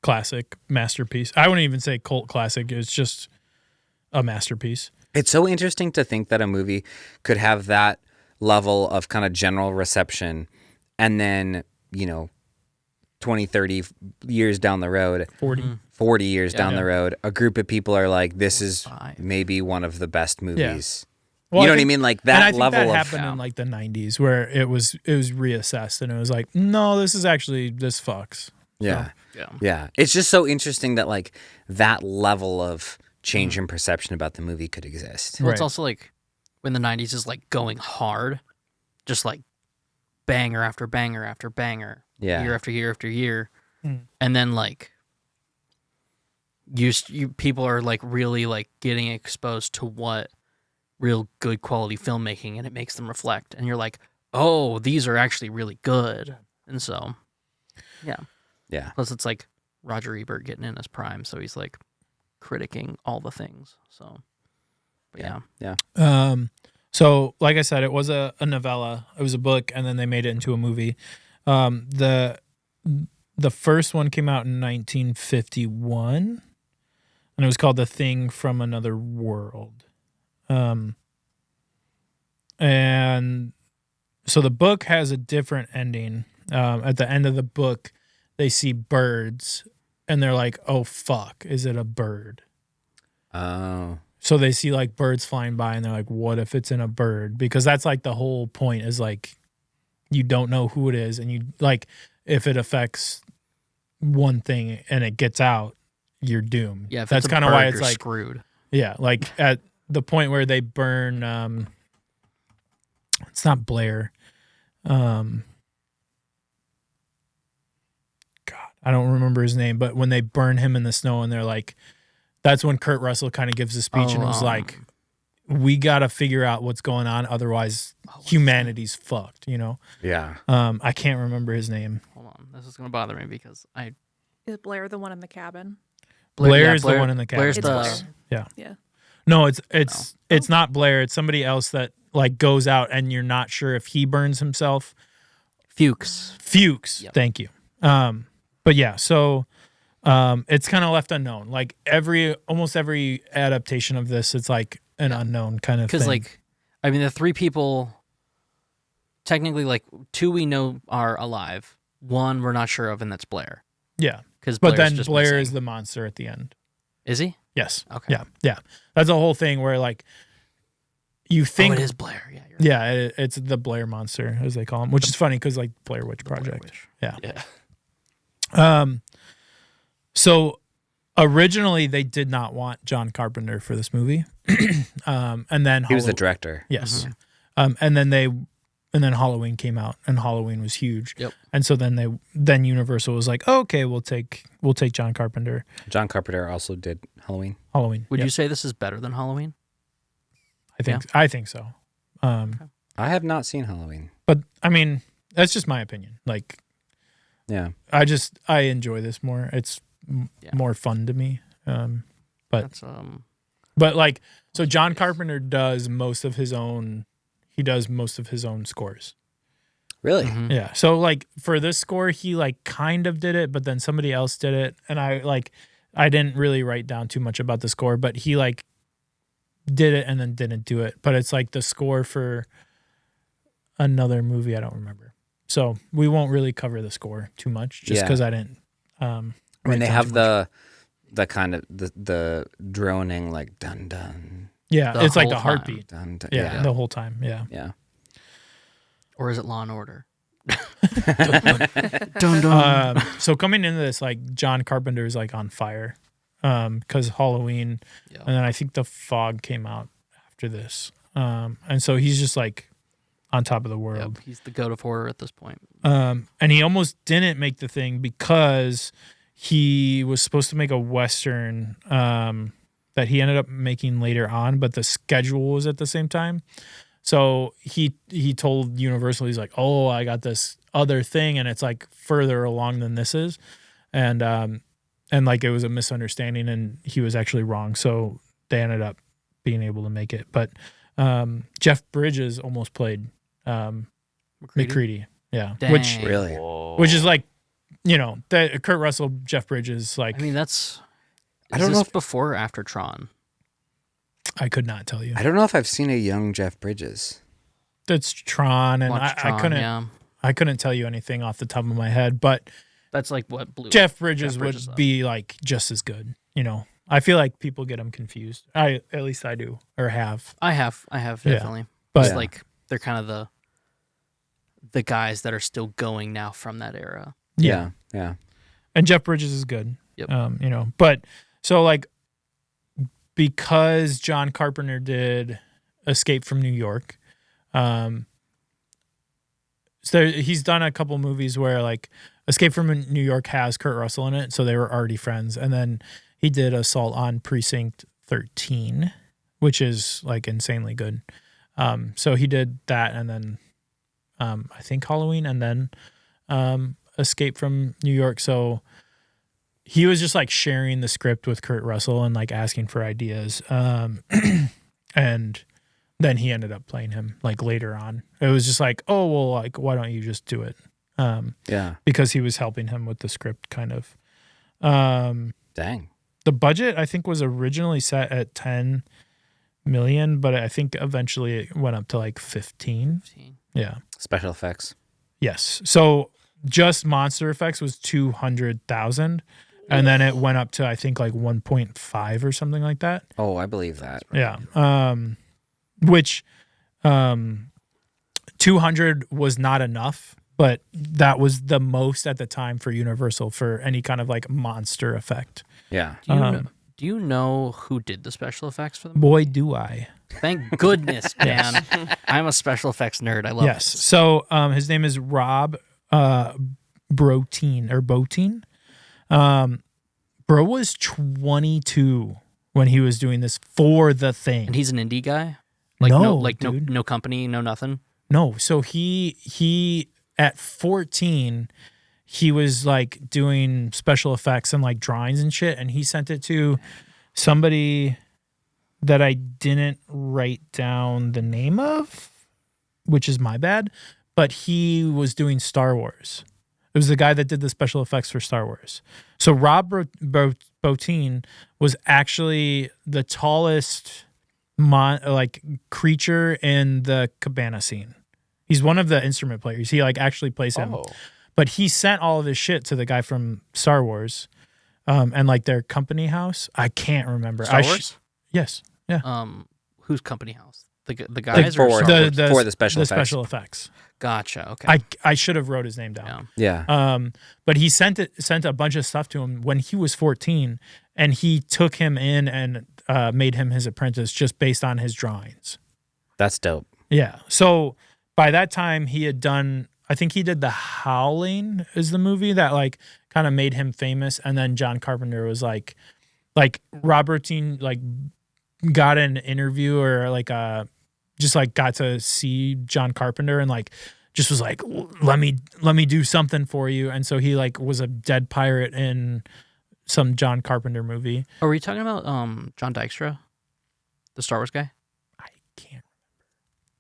classic masterpiece. I wouldn't even say cult classic. It's just a masterpiece. It's so interesting to think that a movie could have that level of kind of general reception and then, 20, 30 years down the road, 40 years down the road, a group of people are like, this is 5. maybe one of the best movies. Well, You know I what I think- mean? Like and I that think level that of happened in like the 90s where it was reassessed and it was like, no, this fucks. yeah. Yeah. Yeah. It's just so interesting that like that level of change in perception about the movie could exist. Well, it's Right. also like when the 90s is like going hard, just like banger after banger after banger, Yeah. year after year after year. Mm. And then like you people are like really like getting exposed to what real good quality filmmaking, and it makes them reflect. And you're like, oh, these are actually really good. And so, yeah. Yeah. Plus, it's like Roger Ebert getting in his prime, so he's like critiquing all the things. So, but yeah. Yeah. So like I said, it was a novella. It was a book, and then they made it into a movie. The first one came out in 1951, and it was called The Thing from Another World. And so the book has a different ending. At the end of the book, they see birds, and they're like, "Oh fuck, is it a bird?" Oh. So they see like birds flying by and they're like, what if it's in a bird? Because that's like the whole point is like, you don't know who it is. And you like, if it affects one thing and it gets out, you're doomed. Yeah, if that's it's kind of why it's you're like, screwed. yeah, like at the point where they burn, it's not Blair. God, I don't remember his name, but when they burn him in the snow and they're like, that's when Kurt Russell kind of gives a speech and was like, we got to figure out what's going on. Otherwise humanity's fucked, you know? Yeah. I can't remember his name. Hold on, this is gonna bother me because Is Blair the one in the cabin? Blair's the one in the cabin. Blair's It's the Blair. Yeah. Yeah. No, it's not Blair. It's somebody else that like goes out and you're not sure if he burns himself. Fuchs. Yep. Thank you. But yeah, so it's kind of left unknown. Like almost every adaptation of this, it's like an unknown kind of thing. Because like, I mean, the three people, technically, like 2 we know are alive. 1 we're not sure of, and that's Blair. Yeah. Because But then Blair is the monster at the end. Is he? Yes. Okay. Yeah. That's a whole thing where like you think it is Blair. Yeah. You're right. Yeah, it's the Blair monster as they call him, which is funny because like Blair Witch Project. Blair Witch. Yeah. Yeah. So originally they did not want John Carpenter for this movie, and then He was the director. Yes. And then Halloween came out, and Halloween was huge. Yep. And so then Universal was like, oh, okay, we'll take John Carpenter. John Carpenter also did Halloween. Would Yep. you say this is better than Halloween? I think so. I have not seen Halloween. But I mean, that's just my opinion. Like, Yeah. I enjoy this more. It's more fun to me. That's But like, so John Carpenter does most of his own. He does most of his own scores. Really? Mhm. Yeah. So like for this score, he like kind of did it, but then somebody else did it, and I didn't really write down too much about the score, but he like did it and then didn't do it. But it's like the score for another movie I don't remember. So we won't really cover the score too much, just Yeah. because I didn't. I mean, write they down have too much. the kind of the droning like dun dun Yeah, the it's like whole the time. heartbeat. dun dun. Yeah, the whole time. Yeah. Yeah. or is it Law and Order? So coming into this, like John Carpenter is like on fire, because Halloween, Yeah. and then I think The Fog came out after this, and so he's just like on top of the world. Yep. He's the goat of horror at this point. And he almost didn't make the thing because he was supposed to make a Western that he ended up making later on, but the schedule was at the same time. So he told Universal, he's like, oh, I got this other thing, and it's like further along than this is. And like it was a misunderstanding, and he was actually wrong. So they ended up being able to make it. But Jeff Bridges almost played MacReady. Yeah. Dang. Which Really? which is like, you know, that Kurt Russell, Jeff Bridges, like I mean, that's. I don't is know this if- before or after Tron. I could not tell you. I don't know if I've seen a young Jeff Bridges. That's Tron, and Watch Tron, I couldn't Yeah. I couldn't tell you anything off the top of my head, but That's like what blew. Jeff Bridges would up. be like just as good. You know, I feel like people get him confused. At least I do, or have. I have Yeah. definitely. But It's like they're kind of the guys that are still going now from that era. yeah. Yeah. And Jeff Bridges is good. Yep. You know, but so like because John Carpenter did Escape from New York, so he's done a couple movies where like Escape from New York has Kurt Russell in it, so they were already friends. And then he did Assault on Precinct 13, which is like insanely good. So he did that, and then I think Halloween, and then Escape from New York. So he was just like sharing the script with Kurt Russell and like asking for ideas. And then he ended up playing him like later on. It was just like, oh, well, like, why don't you just do it? Yeah. Because he was helping him with the script kind of. Dang. The budget, I think, was originally set at 10 million, but I think eventually it went up to like 15. Yeah. Special effects. Yes. So just monster effects was 200,000. and then it went up to I think like 1.5 or something like that. Oh, I believe that. Yeah. Which 200 was not enough, but that was the most at the time for Universal for any kind of like monster effect. Yeah. Do you know who did the special effects for them? Boy, do I. Thank goodness, man. I'm a special effects nerd. I love Yes. it. So his name is Rob Bottin. Bro was 22 when he was doing this for The Thing. And he's an indie guy? No, no company, no nothing? No, so he at 14 he was like doing special effects and like drawings and shit, and he sent it to somebody that I didn't write down the name of, which is my bad, but he was doing Star Wars. It was the guy that did the special effects for Star Wars. So Rob Bottin was actually the tallest creature in the cabana scene. He's one of the instrument players. He like actually plays him. Oh. But he sent all of his shit to the guy from Star Wars, and like their company house. I can't remember. Star Wars? Yes. Yeah. Whose company house? The guys for or Star Wars? for the special effects. special effects. Gotcha. Okay. I should have wrote his name down. Yeah. But he sent a bunch of stuff to him when he was 14, and he took him in and made him his apprentice just based on his drawings. That's dope. Yeah. So by that time he had done, I think he did The Howling is the movie that like kind of made him famous. And then John Carpenter was like Robertine like got an interview or like just like got to see John Carpenter and like just was like, let me do something for you. And so he like was a dead pirate in some John Carpenter movie. Are we talking about John Dykstra, the Star Wars guy? I can't.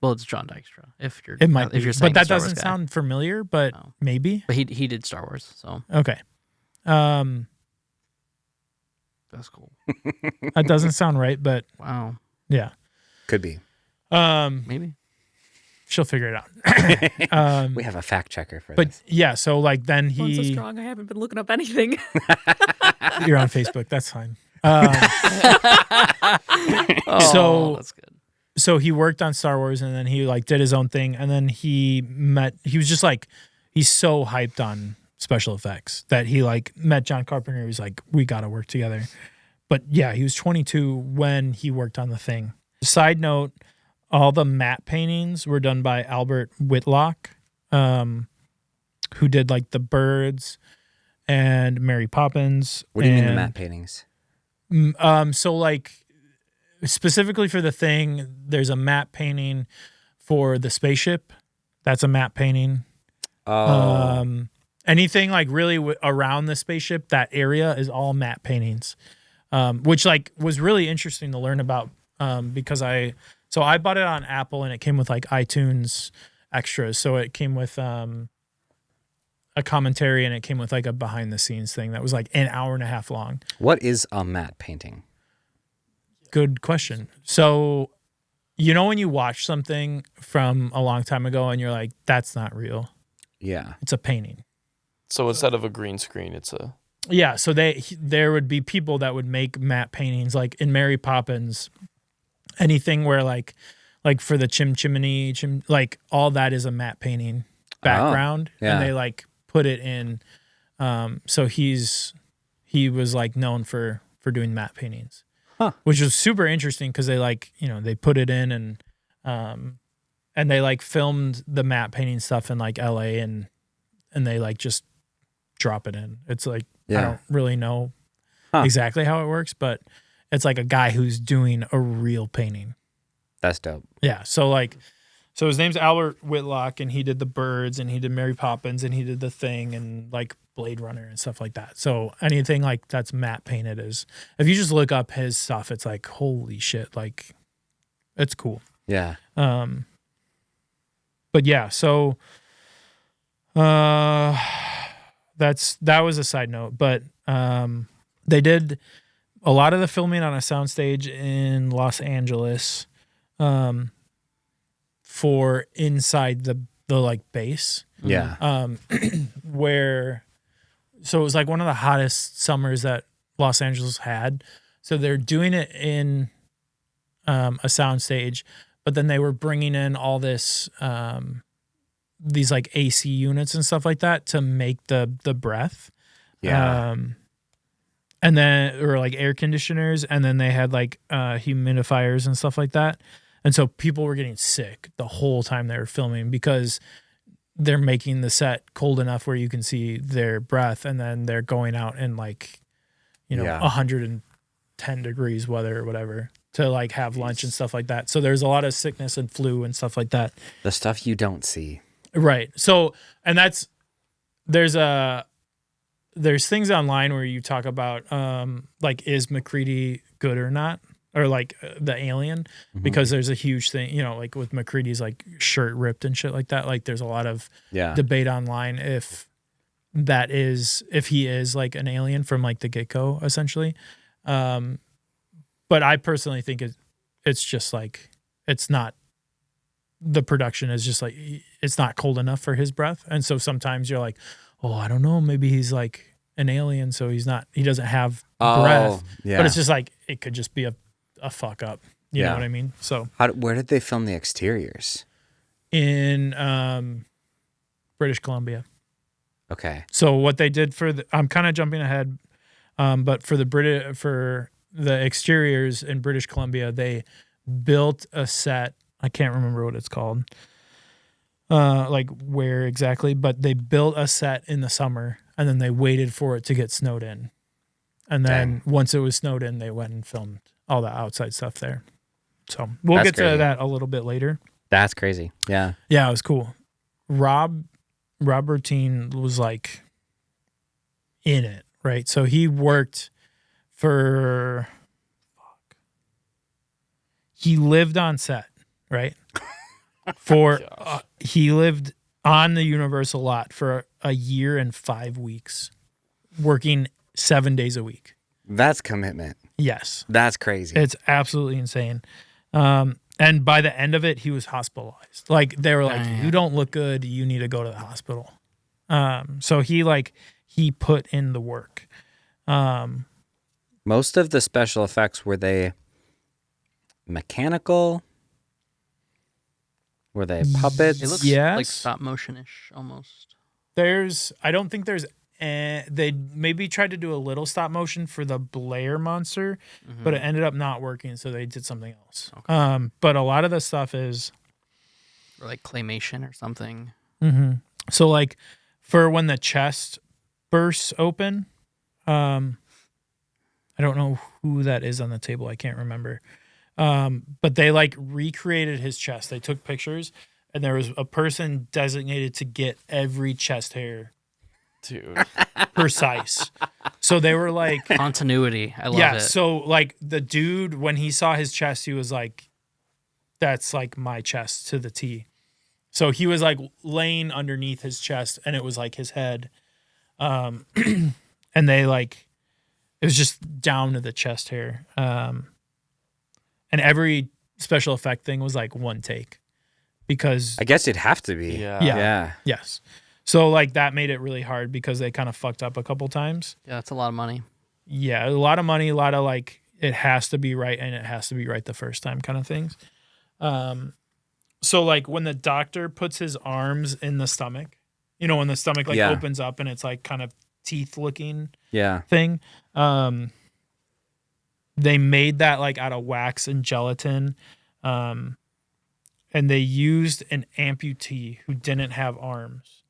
Well, it's John Dykstra. It might be, if you're saying but that Star Wars doesn't guy. sound familiar. But No. maybe. But he did Star Wars, so Okay. that's cool. That doesn't sound right, but Wow, yeah. Could be. maybe. She'll figure it out. We have a fact checker for But this. yeah, so like then Phone's so he, strong. I haven't been looking up anything. you're on Facebook. That's fine. Oh, that's good. So he worked on Star Wars and then he like did his own thing. And then he was just like, he's so hyped on special effects that he like met John Carpenter. He was like, we got to work together. But yeah, he was 22 when he worked on The Thing. Side note, all the matte paintings were done by Albert Whitlock, who did like The Birds and Mary Poppins. What do you mean the and, matte paintings? So like specifically for The Thing, there's a matte painting for the spaceship. That's a matte painting. Oh, Anything like really around the spaceship, that area is all matte paintings, which like was really interesting to learn about because I bought it on Apple and it came with like iTunes extras. So it came with a commentary and it came with like a behind the scenes thing that was like an hour and a half long. what is a matte painting? Good question. So, you know, when you watch something from a long time ago and you're like, that's not real. Yeah. It's a painting. So instead of a green screen, it's a. Yeah. So there would be people that would make matte paintings like in Mary Poppins, anything where like for the chimney, like all that is a matte painting background. yeah. And they like put it in. So he was like known for doing matte paintings. Huh. Which was super interesting because they like, you know, they put it in and they like filmed the matte painting stuff in like LA and they like just drop it in. It's like, I don't really know exactly how it works, but it's like a guy who's doing a real painting. That's dope. Yeah. So his name's Albert Whitlock and he did The Birds and he did Mary Poppins and he did The Thing and like Blade Runner and stuff like that. So anything like that's matte painted is, if you just look up his stuff, it's like, holy shit. Like it's cool. Yeah. But yeah, so that was a side note, but they did a lot of the filming on a soundstage in Los Angeles for inside the like base. Yeah. Where so it was like one of the hottest summers that Los Angeles had. So they're doing it in a sound stage, but then they were bringing in all this these like AC units and stuff like that to make the breath. Yeah. And then, or like air conditioners, and then they had like humidifiers and stuff like that. And so people were getting sick the whole time they were filming because they're making the set cold enough where you can see their breath, and then they're going out in like, 110 degrees weather or whatever to like have lunch and stuff like that. So there's a lot of sickness and flu and stuff like that. The stuff you don't see. Right. So, and there's things online where you talk about like, is MacReady good or not, or like the alien, because there's a huge thing, like with MacReady's like shirt ripped and shit like that. Like there's a lot of debate online if he is like an alien from like the get-go essentially. But I personally think it's just like, it's not, the production is just like, it's not cold enough for his breath. And so sometimes you're like, oh, I don't know, maybe he's like an alien, so he doesn't have breath. Yeah. But it's just like, it could just be a fuck up. You know what I mean? So where did they film the exteriors? In British Columbia. Okay. So what they did I'm kind of jumping ahead, but for the exteriors in British Columbia, they built a set. I can't remember what it's called, like where exactly, but they built a set in the summer, and then they waited for it to get snowed in. And then once it was snowed in, they went and filmed all the outside stuff there. So we'll get to that a little bit later. That's crazy. Yeah. Yeah, it was cool. Robertine was like in it, right? So he worked he lived on set, right? He lived on the Universal lot for a year and 5 weeks, working 7 days a week. That's commitment. Yes. That's crazy. It's absolutely insane. And by the end of it, he was hospitalized. Like they were like, you don't look good. You need to go to the hospital. So he put in the work. Most of the special effects, were they mechanical? Were they puppets? It looks Yes. like stop motion-ish almost. I don't think there's, they maybe tried to do a little stop motion for the Blair monster, but it ended up not working. So they did something else. Okay. But a lot of the stuff is, Or like claymation or something. so like for when the chest bursts open, I don't know who that is on the table. I can't remember. But they like recreated his chest. They took pictures, and there was a person designated to get every chest hair Dude. precise. So they were like Continuity. I love yeah. it. So like the dude, when he saw his chest, he was like, "That's like my chest to the T." So he was like laying underneath his chest, and it was like his head. And they like, it was just down to the chest hair. And every special effect thing was like one take, because I guess it'd have to be. Yeah. yes. So like that made it really hard because they kind of fucked up a couple times. Yeah, that's a lot of money. Yeah, a lot of money, a lot of like, it has to be right, and it has to be right the first time kind of things. So like when the doctor puts his arms in the stomach, when the stomach like opens up and it's like kind of teeth looking thing. They made that like out of wax and gelatin. And they used an amputee who didn't have arms,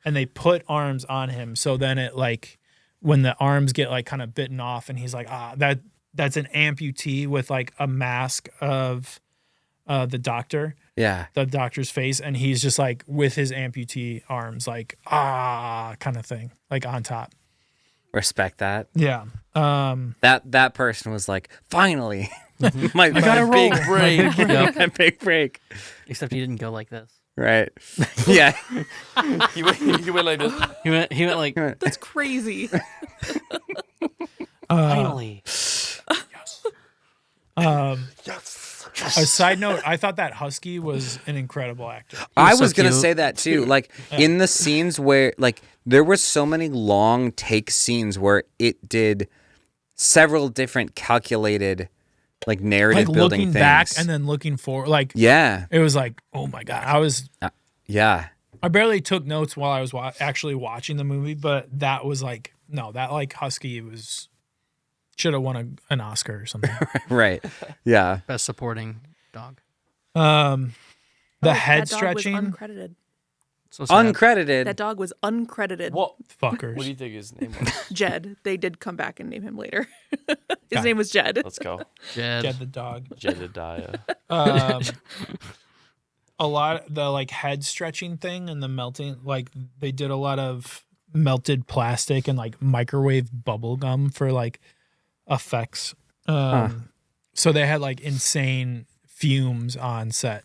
and they put arms on him. So then it like, when the arms get like kind of bitten off, and he's like, that's an amputee with like a mask of the doctor. Yeah. The doctor's face. And he's just like with his amputee arms, like, kind of thing, like on top. Respect that. Yeah. That person was like, finally, my gotta big roll. break. My big break. Except he didn't go like this. Right. Yeah. He went like this. He went like That's crazy. finally. Yes. A side note, I thought that husky was an incredible actor. I so was gonna cute. say that too. Like in the scenes where like there were so many long take scenes where it did several different calculated like narrative Like building looking things. back and then looking forward. Like yeah, it was like, oh my god, yeah, I barely took notes while I was actually watching the movie, but that was like no, that like husky should have won an Oscar or something. right, yeah. Best supporting dog. The head that dog stretching was uncredited. So sad. Uncredited. That dog was uncredited. What fuckers. do you think his name was? Jed. They did come back and name him later. His God. name was Jed. Let's go. Jed Jed. the dog. Jedediah. A lot the like head stretching thing and the melting, like they did a lot of melted plastic and like microwave bubble gum for like effects. So they had like insane fumes on set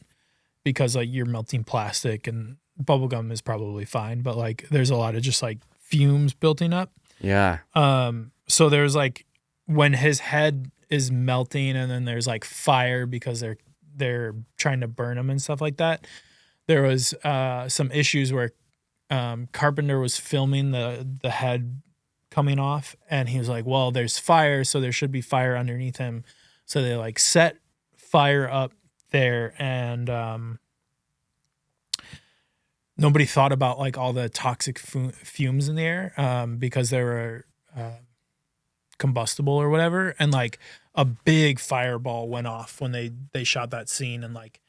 because like you're melting plastic, and bubble gum is probably fine, but like there's a lot of just like fumes building up. Yeah. So there's like when his head is melting and then there's like fire because they're trying to burn him and stuff like that. There was some issues where Carpenter was filming the head coming off, and he was like, well, there's fire, so there should be fire underneath him. So they like set fire up there, and nobody thought about like all the toxic fumes in the air because they were combustible or whatever, and like a big fireball went off when they shot that scene, and like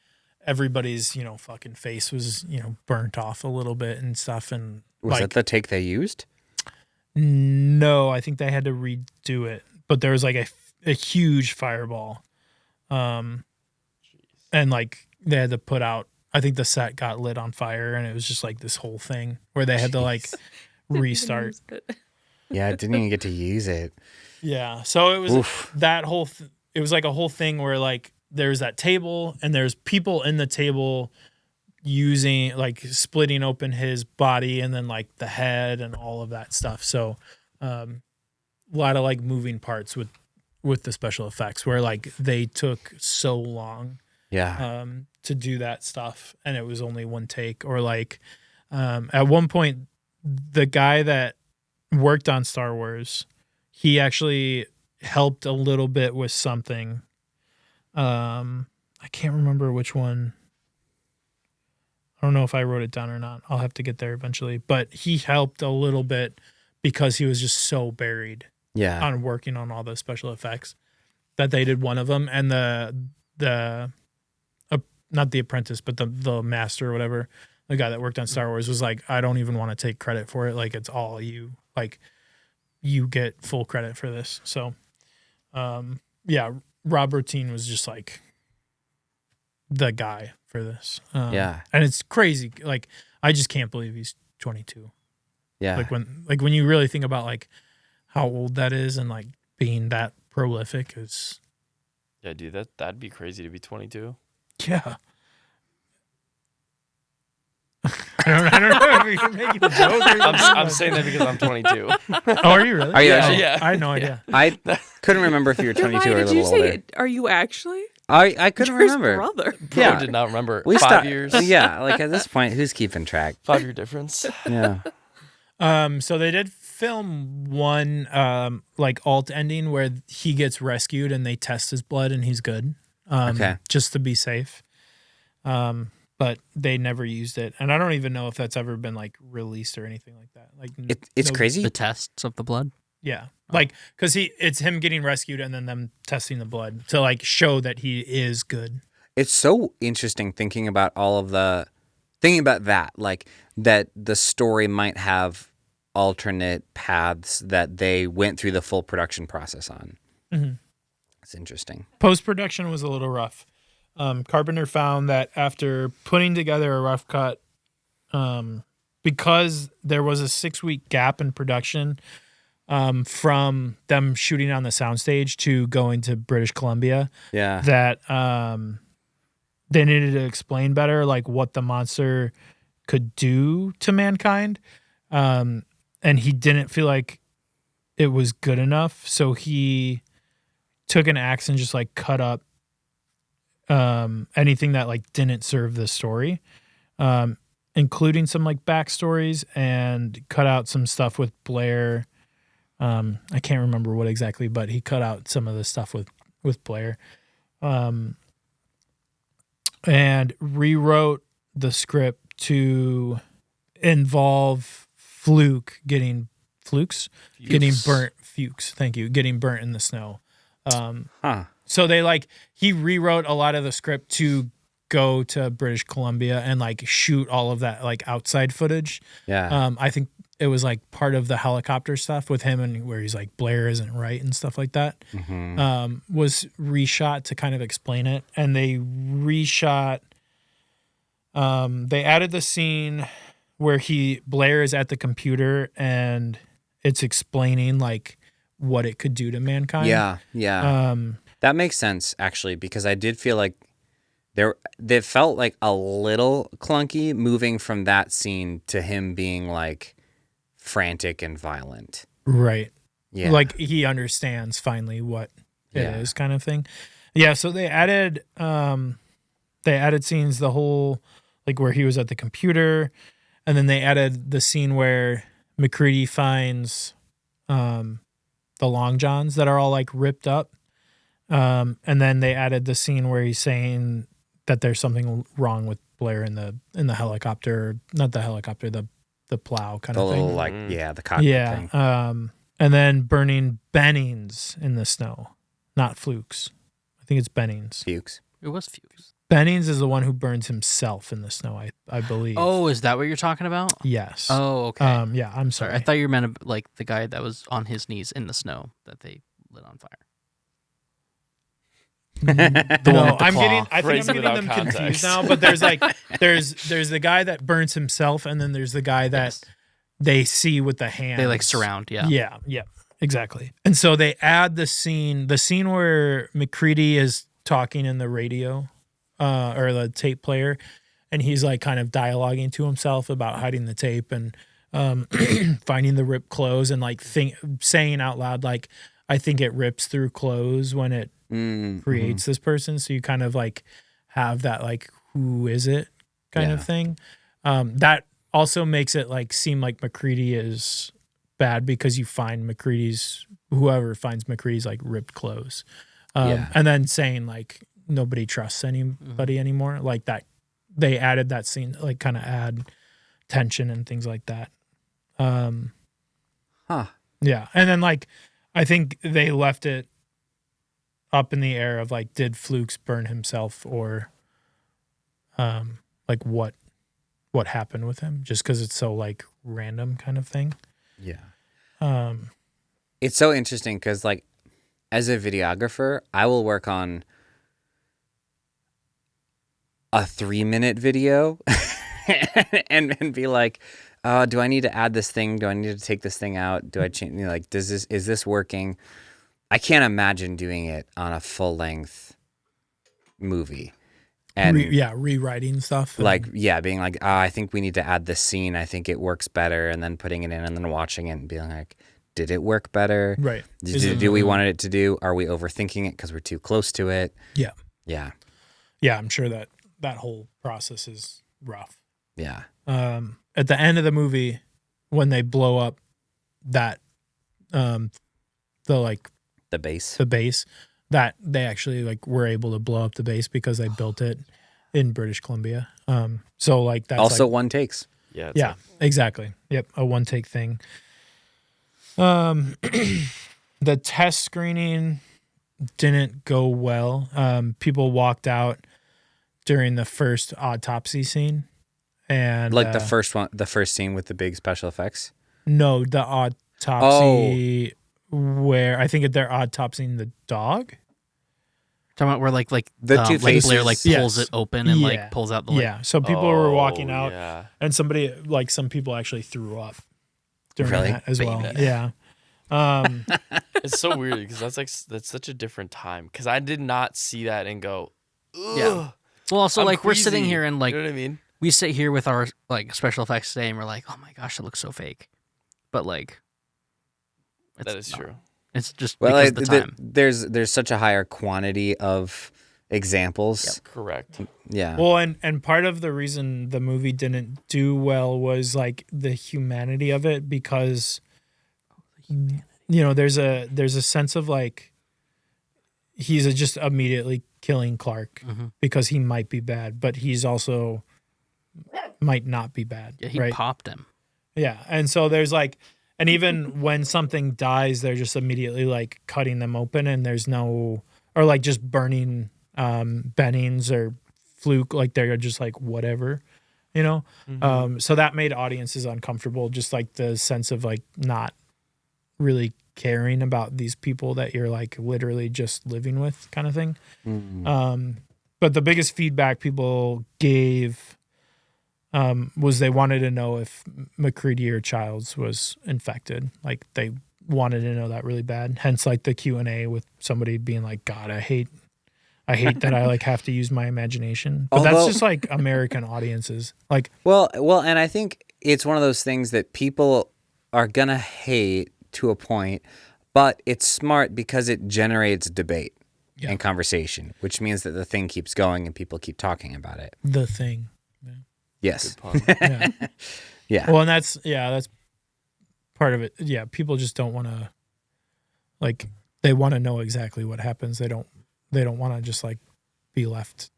everybody's fucking face was burnt off a little bit and stuff. And Was like that the take they used? no, I think they had to redo it, but there was like a huge fireball, and like they had to put out, I think the set got lit on fire, and it was just like this whole thing where they had to like restart. Yeah, I didn't even get to use it. Yeah. So it was Oof. that whole, it was like a whole thing where like there's that table and there's people in the table using like splitting open his body and then like the head and all of that stuff. So a lot of like moving parts with the special effects where like they took so long Yeah. to do that stuff, and it was only one take. Or like at one point the guy that worked on Star Wars, he actually helped a little bit with something. I can't remember which one. I don't know if I wrote it down or not. I'll have to get there eventually. But he helped a little bit because he was just so buried Yeah. on working on all the special effects that they did one of them. And the not the apprentice, but the master or whatever, the guy that worked on Star Wars was like, I don't even want to take credit for it. Like, it's all you. Like, you get full credit for this. So, yeah, Rob Bottin was just like the guy for this. Yeah. And it's crazy. Like, I just can't believe he's 22. Yeah. Like when you really think about like how old that is and like being that prolific is. Yeah, dude, that'd be crazy to be 22. Yeah. I don't know if you're making a joke. Or I'm saying that because I'm 22. Oh, are you really? Are you Yeah. actually? Yeah. I had no idea. I couldn't remember if you were 22 or a Did you little say? older. Are you actually? I couldn't You're his remember. brother. Bro Yeah. did not remember. We 5 stopped- years. Yeah, like at this point, who's keeping track? 5-year difference. Yeah. So they did film one like alt ending where he gets rescued and they test his blood and he's good. Okay. Just to be safe. But they never used it, and I don't even know if that's ever been like released or anything like that. Like It's no- crazy. The tests of the blood. Yeah, like because it's him getting rescued and then them testing the blood to like show that he is good. It's so interesting thinking about that, like that the story might have alternate paths that they went through the full production process on. Mhm. It's interesting. Post-production was a little rough. Carpenter found that after putting together a rough cut, because there was a 6-week gap in production from them shooting on the soundstage to going to British Columbia, Yeah. that they needed to explain better like what the monster could do to mankind. And he didn't feel like it was good enough. So he took an axe and just like cut up anything that like didn't serve the story, including some like backstories, and cut out some stuff with Blair. I can't remember what exactly, but he cut out some of the stuff with Blair, and rewrote the script to involve getting burnt. Fuchs, thank you, getting burnt in the snow. So he rewrote a lot of the script to go to British Columbia and like shoot all of that like outside footage. Yeah. I think it was like part of the helicopter stuff with him, and where he's like, Blair isn't right and stuff like that. Was reshot to kind of explain it. And they reshot, they added the scene where Blair is at the computer and it's explaining like what it could do to mankind. Yeah. That makes sense actually, because I did feel like they felt like a little clunky moving from that scene to him being like frantic and violent. Right. Yeah. Like he understands finally what it is, kind of thing. Yeah. So they added scenes, the whole like where he was at the computer, and then they added the scene where MacReady finds the long johns that are all like ripped up. And then they added the scene where he's saying that there's something wrong with Blair in the helicopter, not the helicopter, the plow kind of thing. The cockpit thing. And then burning Bennings in the snow, not Flukes. I think it's Bennings. Fuchs. It was Fuchs. Bennings is the one who burns himself in the snow, I believe. Oh, is that what you're talking about? Yes. Oh, okay. Yeah, I'm sorry. I thought you meant like the guy that was on his knees in the snow that they lit on fire. The one with the claw. Phrase I think I'm it getting without them context. confused now. But there's like there's the guy that burns himself, and then there's the guy that they see with the hands. They like surround, yeah. Yeah, exactly. And so they add the scene where MacReady is talking in the radio, or the tape player, and he's like kind of dialoguing to himself about hiding the tape and finding the ripped clothes, and like saying out loud like, I think it rips through clothes when it creates this person. So you kind of like have that like, who is it kind of thing. That also makes it like seem like MacReady is bad, because you find whoever finds MacReady's like ripped clothes. And then saying like nobody trusts anybody anymore. Like that, they added that scene to like kind of add tension and things like that. Yeah. And then like, I think they left it up in the air of like, did Flukes burn himself, or like what happened with him, just because it's so like random kind of thing. Yeah. It's so interesting because like as a videographer, I will work on a 3-minute video and be like, do I need to add this thing? Do I need to take this thing out? Do I change? Like, is this working? I can't imagine doing it on a full length movie. And rewriting stuff. Being like, I think we need to add this scene. I think it works better, and then putting it in, and then watching it and being like, did it work better? Right. Do we want it to do? Are we overthinking it because we're too close to it? Yeah. Yeah. Yeah, I'm sure that whole process is rough. Yeah. At the end of the movie, when they blow up that, the base, that they actually like were able to blow up the base because they built it in British Columbia. So like that's also like, one takes. Yeah, exactly. Yep, a one take thing. The test screening didn't go well. People walked out during the first autopsy scene, and like the first scene with the big special effects. No, the autopsy where I think they're autopsying the dog. Talking about where like the two faces. Blair like pulls it open and like pulls out the So people were walking out, and some people actually threw up during that as well. Yeah. It's so weird because that's such a different time, because I did not see that and go, ugh. Yeah. Well, also I'm like queasy. We're sitting here and like, you know what I mean? We sit here with our like special effects today and we're like, oh my gosh, it looks so fake. But like, that is true. It's just because of the time. There's such a higher quantity of examples. Correct. Yeah. Well, and part of the reason the movie didn't do well was like the humanity of it, because there's a sense of like he's just immediately killing Clark because he might be bad, but he's also might not be bad. Yeah, he right? popped him. Yeah, and so there's like, and even when something dies, they're just immediately like cutting them open, and there's no, or like just burning Bennings or Fluke, like they're just like whatever, so that made audiences uncomfortable, just like the sense of like not really caring about these people that you're like literally just living with, kind of thing. But the biggest feedback people gave was they wanted to know if MacReady or Childs was infected. Like they wanted to know that really bad. Hence like the Q&A with somebody being like, God, I hate that I like have to use my imagination. But that's just like American audiences. Like, well, and I think it's one of those things that people are gonna hate to a point, but it's smart because it generates debate and conversation, which means that the thing keeps going and people keep talking about it. the thing. Yes. Yeah. Yeah. Well, and that's part of it. Yeah. People just don't want to, like, they want to know exactly what happens. They don't want to just like be left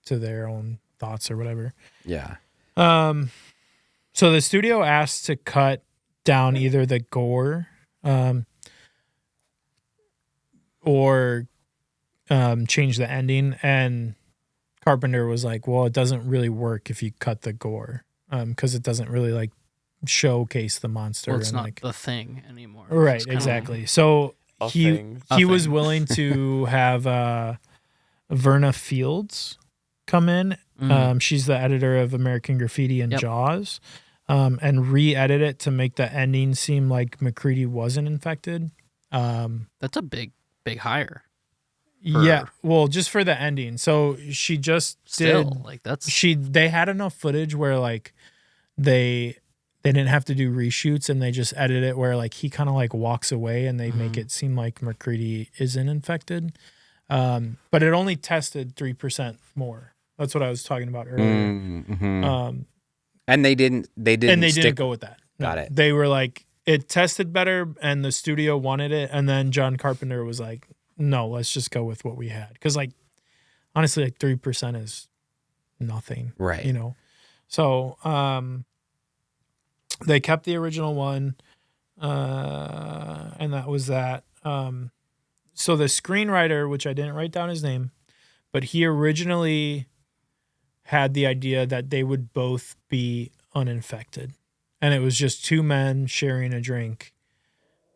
to their own thoughts or whatever. Yeah. So the studio asked to cut down either the gore, or change the ending, and Carpenter was like, well, it doesn't really work if you cut the gore, because it doesn't really like showcase the monster. Well, it's and not like, the thing anymore. right, It's kinda exactly. So A he thing. he was thing. willing to have Verna Fields come in. She's the editor of American Graffiti and Yep. Jaws, and re-edit it to make the ending seem like MacReady wasn't infected. That's a big hire. Yeah, well, just for the ending. So she just Still, did. like that's They had enough footage where like they didn't have to do reshoots, and they just edit it where like he kind of like walks away, and they make it seem like MacReady isn't infected. But it only tested 3% more. That's what I was talking about earlier. And they didn't stick. Go with that. No, Got it. They were like, it tested better, and the studio wanted it, and then John Carpenter was like, no, let's just go with what we had, because like honestly, like 3% is nothing, Right. So they kept the original one, and that was that. So the screenwriter, which I didn't write down his name, but he originally had the idea that they would both be uninfected, and it was just two men sharing a drink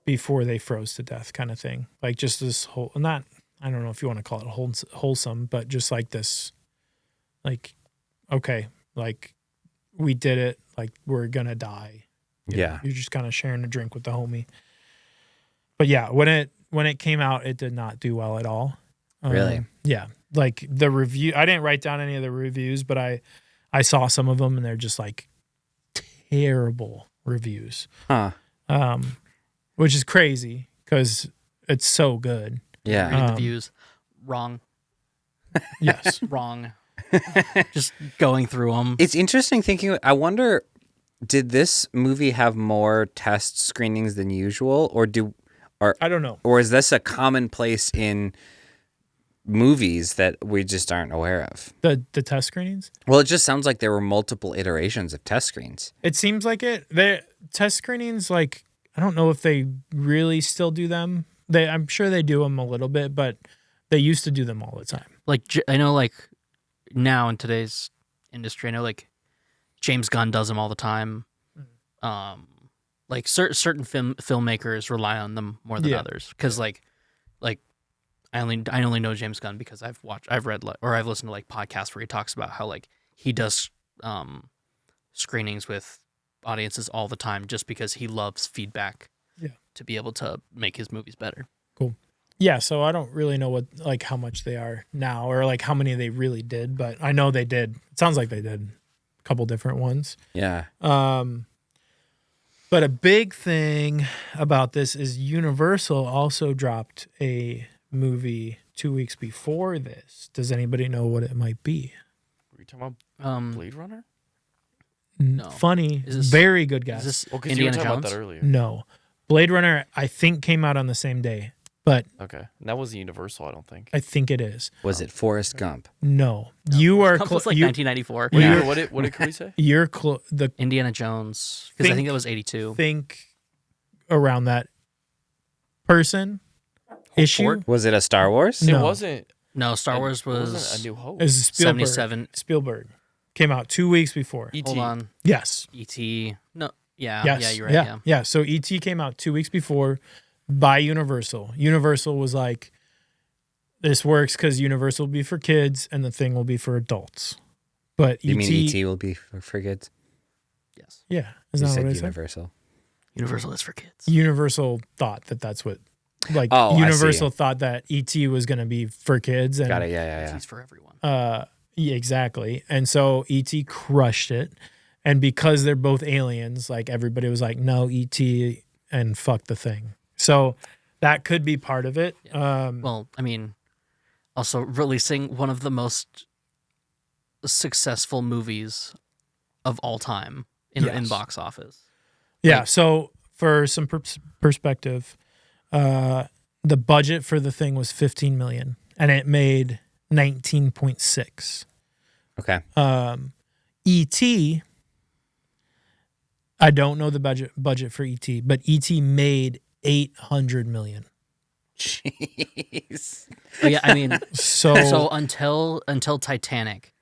before they froze to death, kind of thing. Like just this whole, not, I don't know if you want to call it wholesome, but just like this, like, okay, like we did it, like we're gonna die. Yeah. You're just kind of sharing a drink with the homie. But yeah, when it came out, it did not do well at all. Really? Yeah. Like the review, I didn't write down any of the reviews, but I saw some of them, and they're just like terrible reviews. Huh. Which is crazy because it's so good. Yeah. read the views. Wrong. Yes. Wrong. Just going through them. It's interesting thinking. I wonder, did this movie have more test screenings than usual, or I don't know. or is this a commonplace in movies that we just aren't aware of? The test screenings? Well, it just sounds like there were multiple iterations of test screens. It seems like it. The test screenings, like, I don't know if they really still do them. I'm sure they do them a little bit, but they used to do them all the time. Like I know, like now in today's industry, I know like James Gunn does them all the time. Like certain filmmakers rely on them more than others, because like I only know James Gunn because I've read or I've listened to like podcasts where he talks about how like he does screenings with audiences all the time just because he loves feedback to be able to make his movies better. Cool. Yeah, so I don't really know how much they are now, or like how many they really did, but I know they did. It sounds like they did a couple different ones. Yeah. But a big thing about this is Universal also dropped a movie 2 weeks before this. Does anybody know what it might be? Were you talking about Um, Blade Runner? No. Funny. Is this- Very good guess. Is this Well, because you were Indiana talking Jones? about that earlier. No. Blade Runner, I think, came out on the same day, but Okay. And that wasn't Universal, I don't think. I think it is. Was it Forrest Gump? No. You are It was like you, 1994. What, Yeah. year, what did Cody say? you're the Indiana Jones. Because I Think- think that was 82. think around that person issue. Ford? Was it a Star Wars? No. It wasn't. No, Star Wars It wasn't was A New Hope. Is Spielberg. 77. Spielberg came out 2 weeks before. E.T. Hold on. Yes. E.T. No. Yeah. Yes. Yeah, you're right. Yeah. So E.T. came out 2 weeks before by Universal. Universal was like, this works because Universal will be for kids and the thing will be for adults. But You mean E.T. will be for kids? Yes. Yeah. Is You that said what I said? Universal. Universal is for kids. Universal thought that that's what, like, Oh, I see. Universal thought that E.T. was going to be for kids. And Got it. Yeah. It's for everyone. Yeah, exactly. And so E.T. crushed it. And because they're both aliens, like everybody was like, no, E.T. and fuck the thing. So that could be part of it. Well, I mean, also releasing one of the most successful movies of all time in Yes. box office. Yeah. So for some perspective, the budget for the thing was 15 million and it made 19.6. Okay. E.T. I don't know the budget for E.T., but E.T. made 800 million. Jeez. Oh, yeah, I mean, So, so until Titanic,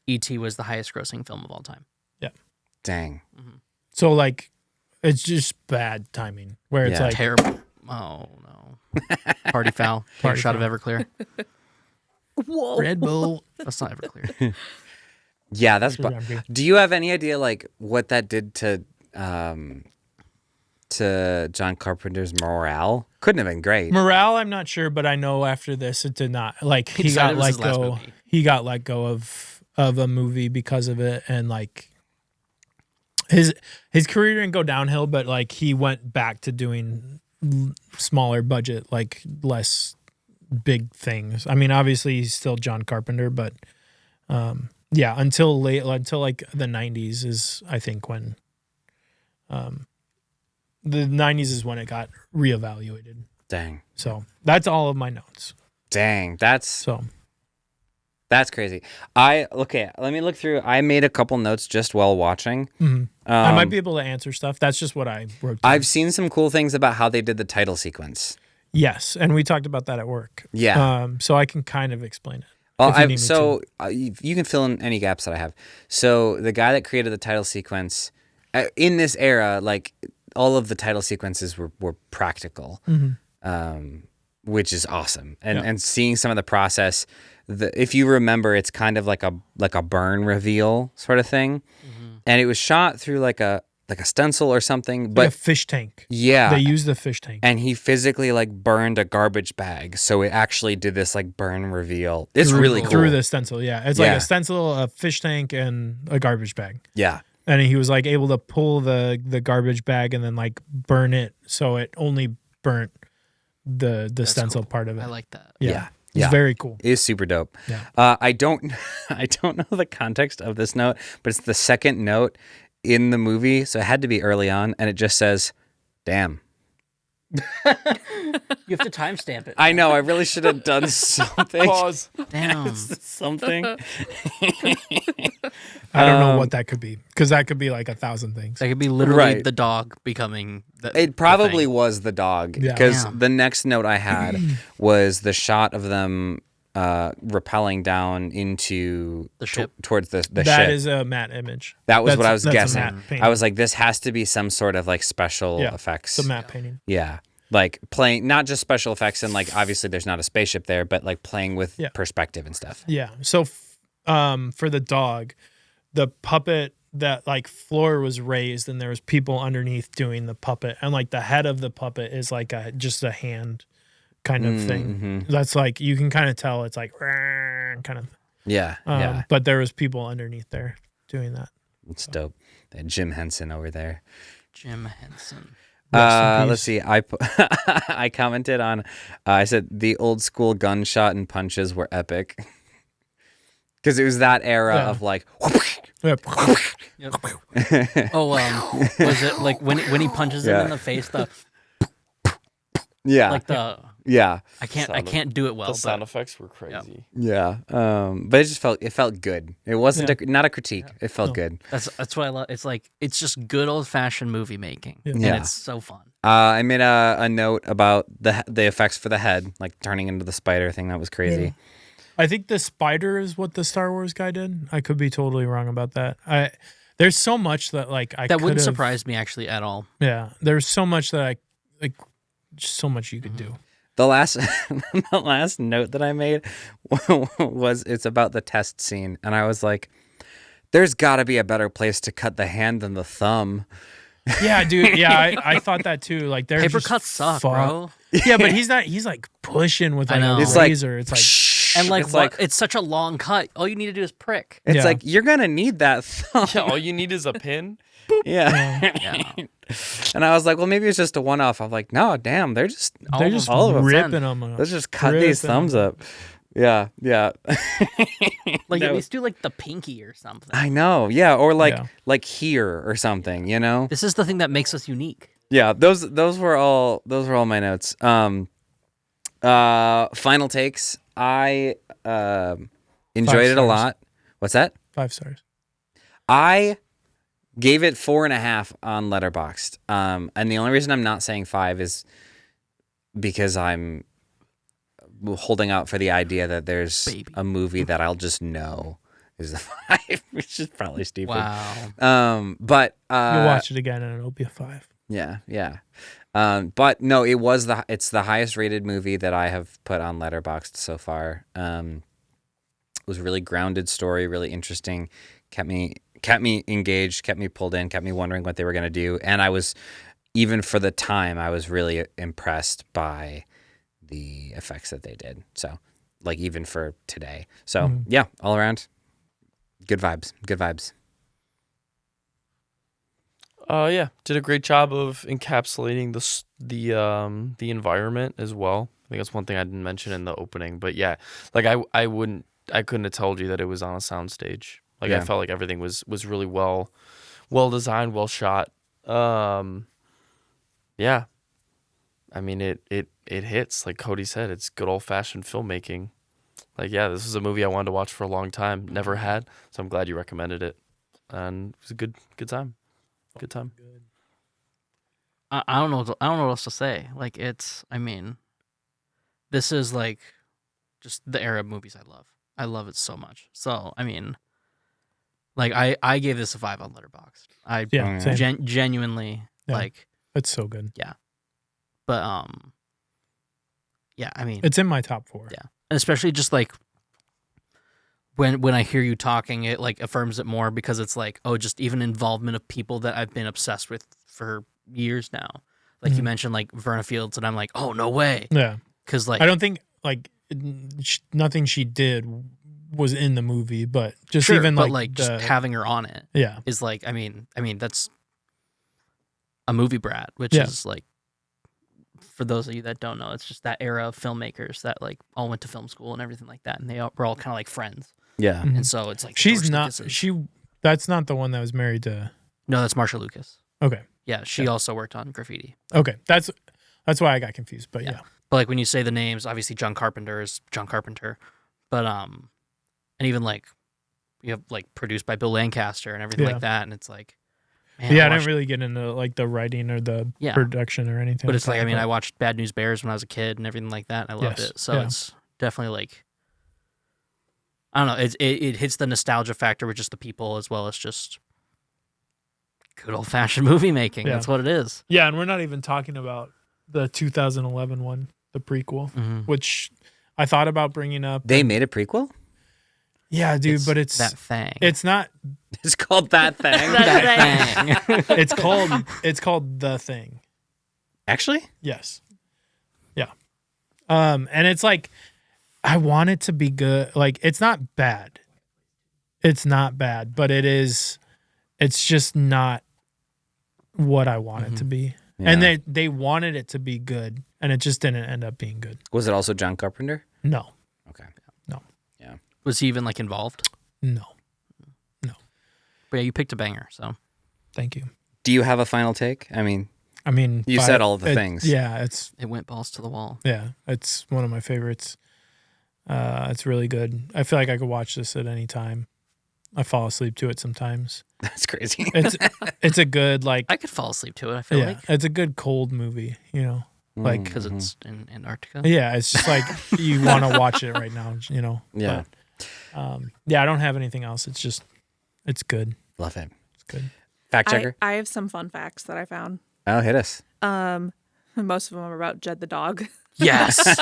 E.T. was the highest grossing film of all time. Dang. so like, it's just bad timing where it's Yeah. like, Terrible. Oh no. Party foul. Take a Party shot foul. of Everclear. Whoa. Red Bull. That's not Everclear. Yeah, that's. Sure, I'm good. Do you have any idea like what that did to John Carpenter's morale? Couldn't have been great. Morale, I'm not sure, but I know after this, it did not. Like, he decided got it was let his last go. movie. He got let go of a movie because of it, and like his career didn't go downhill, but like he went back to doing smaller budget, like less big things. I mean, obviously he's still John Carpenter, but yeah, until like the 90s is I think when the 90s is when it got reevaluated. Dang. So that's all of my notes. Dang. That's So crazy. Okay. Let me look through. I made a couple notes just while watching. I might be able to answer stuff. That's just what I wrote down. I've seen some cool things about how they did the title sequence. Yes, and we talked about that at work. Yeah. So I can kind of explain it. Well, if you need me to. you can fill in any gaps that I have. So the guy that created the title sequence in this era, like all of the title sequences were practical, which is awesome. And seeing some of the process, if you remember, it's kind of like a burn reveal sort of thing, and it was shot through like a stencil or something, Like but a fish tank. yeah, They used the fish tank. and he physically like burned a garbage bag, so it actually did this like burn reveal. It's really cool. Through the stencil, yeah. It's like Yeah. a stencil, a fish tank, and a garbage bag. Yeah. And he was like able to pull the garbage bag and then like burn it, so it only burnt the stencil cool. part of it. I like that. Yeah. It's Yeah. very cool. It is super dope. Yeah. I don't know the context of this note, but it's the second note in the movie, so it had to be early on, and it just says, "Damn." You have to timestamp it. I know. I really should have done something. Pause. Damn. Something. I don't know what that could be, because that could be like 1,000 things. That could be literally Right. the dog becoming the It probably the thing. was the dog, Yeah. because Damn. the next note I had was the shot of them rappelling down into The ship. towards the That ship. is a matte image. That was what I was that's a guessing. matte painting. I was like, this has to be some sort of like special Yeah, effects. It's a matte painting. Yeah. Like playing, not just special effects, and like obviously there's not a spaceship there, but like playing with Yeah. perspective and stuff. Yeah. So, for the dog, the puppet, that like floor was raised and there was people underneath doing the puppet, and like the head of the puppet is like just a hand kind of thing. That's like, you can kind of tell it's like kind of. Yeah. Yeah. But there was people underneath there doing that. It's dope. They had Jim Henson over there. Jim Henson. Let's see. I commented on. I said the old school gunshot and punches were epic because it was that era of like. Yep. Oh, was it like when he punches him in the face? Yeah. I can't do it well. The sound but, effects were crazy. Yeah. But it felt good. It wasn't not a critique. It felt good. That's what I love. It's like it's just good old fashioned movie making, and it's so fun. I made a note about the effects for the head, like turning into the spider thing. That was crazy. Yeah. I think the spider is what the Star Wars guy did. I could be totally wrong about that. There's so much that that wouldn't surprise me actually at all. Yeah, there's so much that just so much you could do. The last note that I made was it's about the test scene, and I was like, "There's got to be a better place to cut the hand than the thumb." Yeah, dude. Yeah, I thought that too. Like, there's paper cuts suck, bro. Yeah, but he's not. He's like pushing with like a It's razor. Like, it's and like it's such a long cut. All you need to do is prick. It's like you're gonna need that thumb. Yeah, all you need is a pin. Yeah. And I was like, well, maybe it's just a one-off. I'm like, no, damn, they're just all of them. ripping them up. Let's just cut these thumbs up. Yeah. Like at least do like the pinky or something. I know. Yeah, or like here or something. You know. This is the thing that makes us unique. Yeah. Those were all my notes. Final takes. I enjoyed it a lot. What's that? 5 stars. I gave it 4.5 on Letterboxd. And the only reason I'm not saying 5 is because I'm holding out for the idea that there's a movie that I'll just know is a 5, which is probably stupid. Wow. But you'll watch it again and it'll be a 5. Yeah. But no, it's the highest rated movie that I have put on Letterboxd so far. It was a really grounded story, really interesting, kept me engaged, kept me pulled in, kept me wondering what they were going to do. And I was, even for the time, I was really impressed by the effects that they did. So, like, even for today. So, yeah, all around, good vibes. Yeah, did a great job of encapsulating the environment as well. I think that's one thing I didn't mention in the opening, but yeah, like I couldn't have told you that it was on a soundstage. Like I felt like everything was really well designed, well shot. Yeah, I mean it hits, like Cody said. It's good old fashioned filmmaking. Like, yeah, this is a movie I wanted to watch for a long time, never had. So I'm glad you recommended it, and it was a good time. Good time. I don't know what else to say. Like, this is like just the era of movies I love. I love it so much. So I mean, like I gave this a 5 on Letterboxd. I genuinely like. It's so good. Yeah, but yeah. I mean, it's in my top 4. Yeah, and especially just like when I hear you talking, it like affirms it more because it's like, oh, just even involvement of people that I've been obsessed with for years now. Like you mentioned, like Verna Fields, and I'm like, oh, no way. Yeah, because like I don't think like nothing she did was in the movie, but just even like just having her on it, is like, I mean that's a movie brat, which is like, for those of you that don't know, it's just that era of filmmakers that like all went to film school and everything like that, and they were all kind of like friends. Yeah, and so it's like she's not that's not the one that was married to. No, that's Marsha Lucas. Okay. Yeah, she also worked on Graffiti. Okay, that's why I got confused. But yeah. But like when you say the names, obviously John Carpenter is John Carpenter, but and even like you have like produced by Bill Lancaster and everything like that, and it's like, man, I didn't really get into like the writing or the production or anything. But it's like, I mean, I watched Bad News Bears when I was a kid and everything like that, and I loved it. So it's definitely like, I don't know, it hits the nostalgia factor with just the people as well as just good old fashioned movie making. That's what it is. Yeah, and we're not even talking about the 2011 one, the prequel, which I thought about bringing up. They made a prequel? Yeah, dude, but it's That Thing. It's not. It's called That Thing. That Thing. It's called The Thing. Actually? Yes. Yeah. And it's like, I want it to be good. Like, it's not bad. It's not bad, but it's just not what I want it to be. And they wanted it to be good, and it just didn't end up being good. Was it also John Carpenter? No. Okay. No. Yeah. Was he even like involved? No. But yeah, you picked a banger, so. Thank you. Do you have a final take? I mean, you said all the things. Yeah, It went balls to the wall. it's one of my favorites. It's really good. I feel like I could watch this at any time. I fall asleep to it sometimes. That's crazy. It's a good like. I could fall asleep to it, I feel like. It's a good cold movie. You know, like Because it's in Antarctica. yeah, it's just like you want to watch it right now. You know. Yeah. But, I don't have anything else. It's just, it's good. Love it. It's good. Fact checker. I have some fun facts that I found. Oh, hit us. Most of them are about Jed the dog. Yes.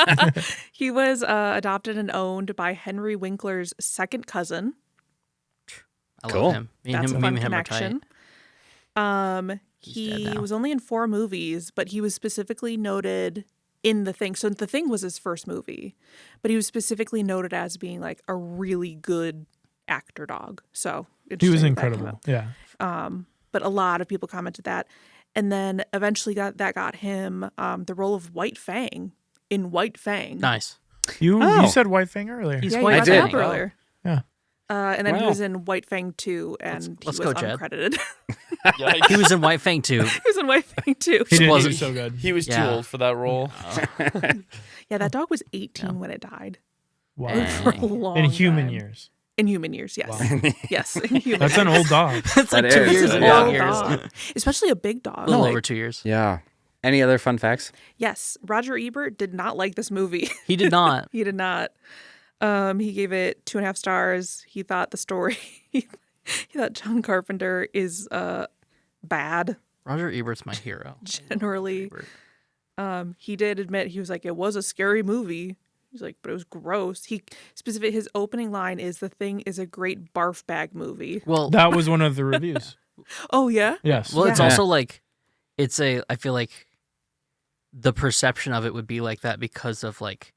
He was adopted and owned by Henry Winkler's second cousin. I Cool. love him. Me and That's him, a me fun and him are tight. connection. He's dead He now. was only in 4 movies, but he was specifically noted in The Thing. So The Thing was his first movie, but he was specifically noted as being like a really good actor dog. So He was interesting that came incredible. up. Yeah. But a lot of people commented that. And then eventually got him the role of White Fang in White Fang. Nice. You said White Fang earlier. He's Yeah, White you brought did. that up earlier. Yeah. And then he Wow. was in White Fang 2, and Let's he was go, Jed. uncredited. He was in White Fang too. He was in White Fang 2. He wasn't- was so good. He was too Yeah. old for that role. Yeah, that dog was 18 when it died. Wow. Lived for a long In human time. years. In human years, yes. Wow. Yes, in human That's an old dog. It's like That 2 is. years That and is. dog old years. dog. Especially a big A dog. little Like, over 2 years. Yeah. Any other fun facts? yes, Roger Ebert did not like this movie. He did not. He did not. He gave it 2.5 stars. He thought the story, he thought John Carpenter is bad Roger Ebert's my hero. generally. Ebert. He did admit, he was like, it was a scary movie. He's like, but it was gross. His opening line is, "The Thing is a great barf bag movie." Well, That was one of the reviews. Oh yeah? Yes. well, it's Yeah. also like, I feel like the perception of it would be like that because of like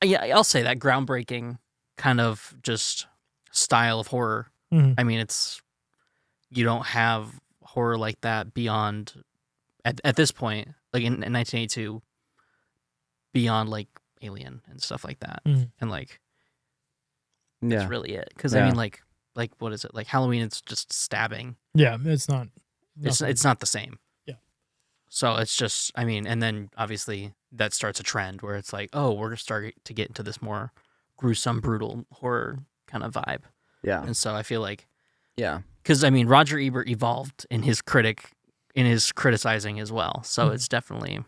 I'll say that groundbreaking kind of just style of horror. Mhm. I mean, you don't have horror like that beyond at this point, like in 1982, beyond like Alien and stuff like that, Mhm. and like Yeah. that's really it. Because Yeah. I mean, like what is it? Like Halloween, it's just stabbing. Yeah, it's not. It's not the same. Yeah. So it's just, I mean, and then obviously that starts a trend where it's like, oh, we're starting to get into this more gruesome, brutal horror kind of vibe. Yeah. And so I feel like, Yeah. because I mean, Roger Ebert evolved in his criticizing as well. So Mhm. it's definitely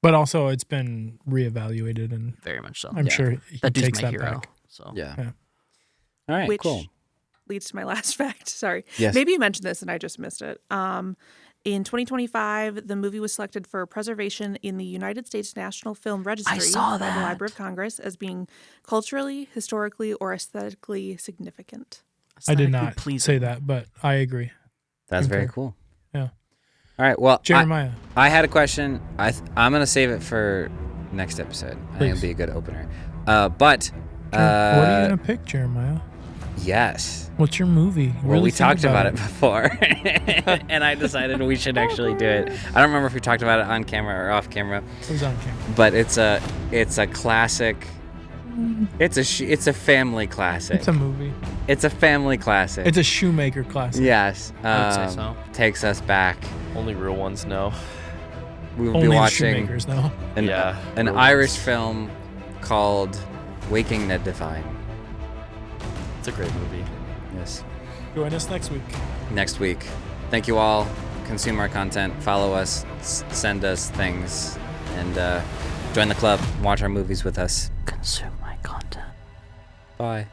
But also, it's been reevaluated, and very much so. I'm Yeah. sure he That dude's takes my that hero. back. So Yeah. Yeah. All right. Which Cool. leads to my last fact. Sorry. Yes. Maybe you mentioned this and I just missed it. In 2025, the movie was selected for preservation in the United States National Film Registry saw by the that. Library of Congress as being culturally, historically, or aesthetically significant. I did Aesthetically not pleasing. say that, but I agree. That's very Okay. cool. Yeah. All right. Well, Jeremiah. I had a question. I'm gonna save it for next episode. I think it'll Please. be a good opener. But what are you gonna pick, Jeremiah? yes. What's your movie? Well, Really we think talked about it before, and I decided we should actually do it. I don't remember if we talked about it on camera or off camera, It was on camera. but it's a classic. It's a family classic. It's a movie. It's a family classic. It's a Shoemaker classic. Yes. I would say so. Takes us back. Only real ones know. We will Only be the watching Shoemakers know. an Yeah, an real Irish ones. film called Waking Ned Devine. It's a great movie. Yes. Join us next week. Next week. Thank you all. Consume our content. Follow us. Send us things. And join the club. Watch our movies with us. Consume my content. Bye.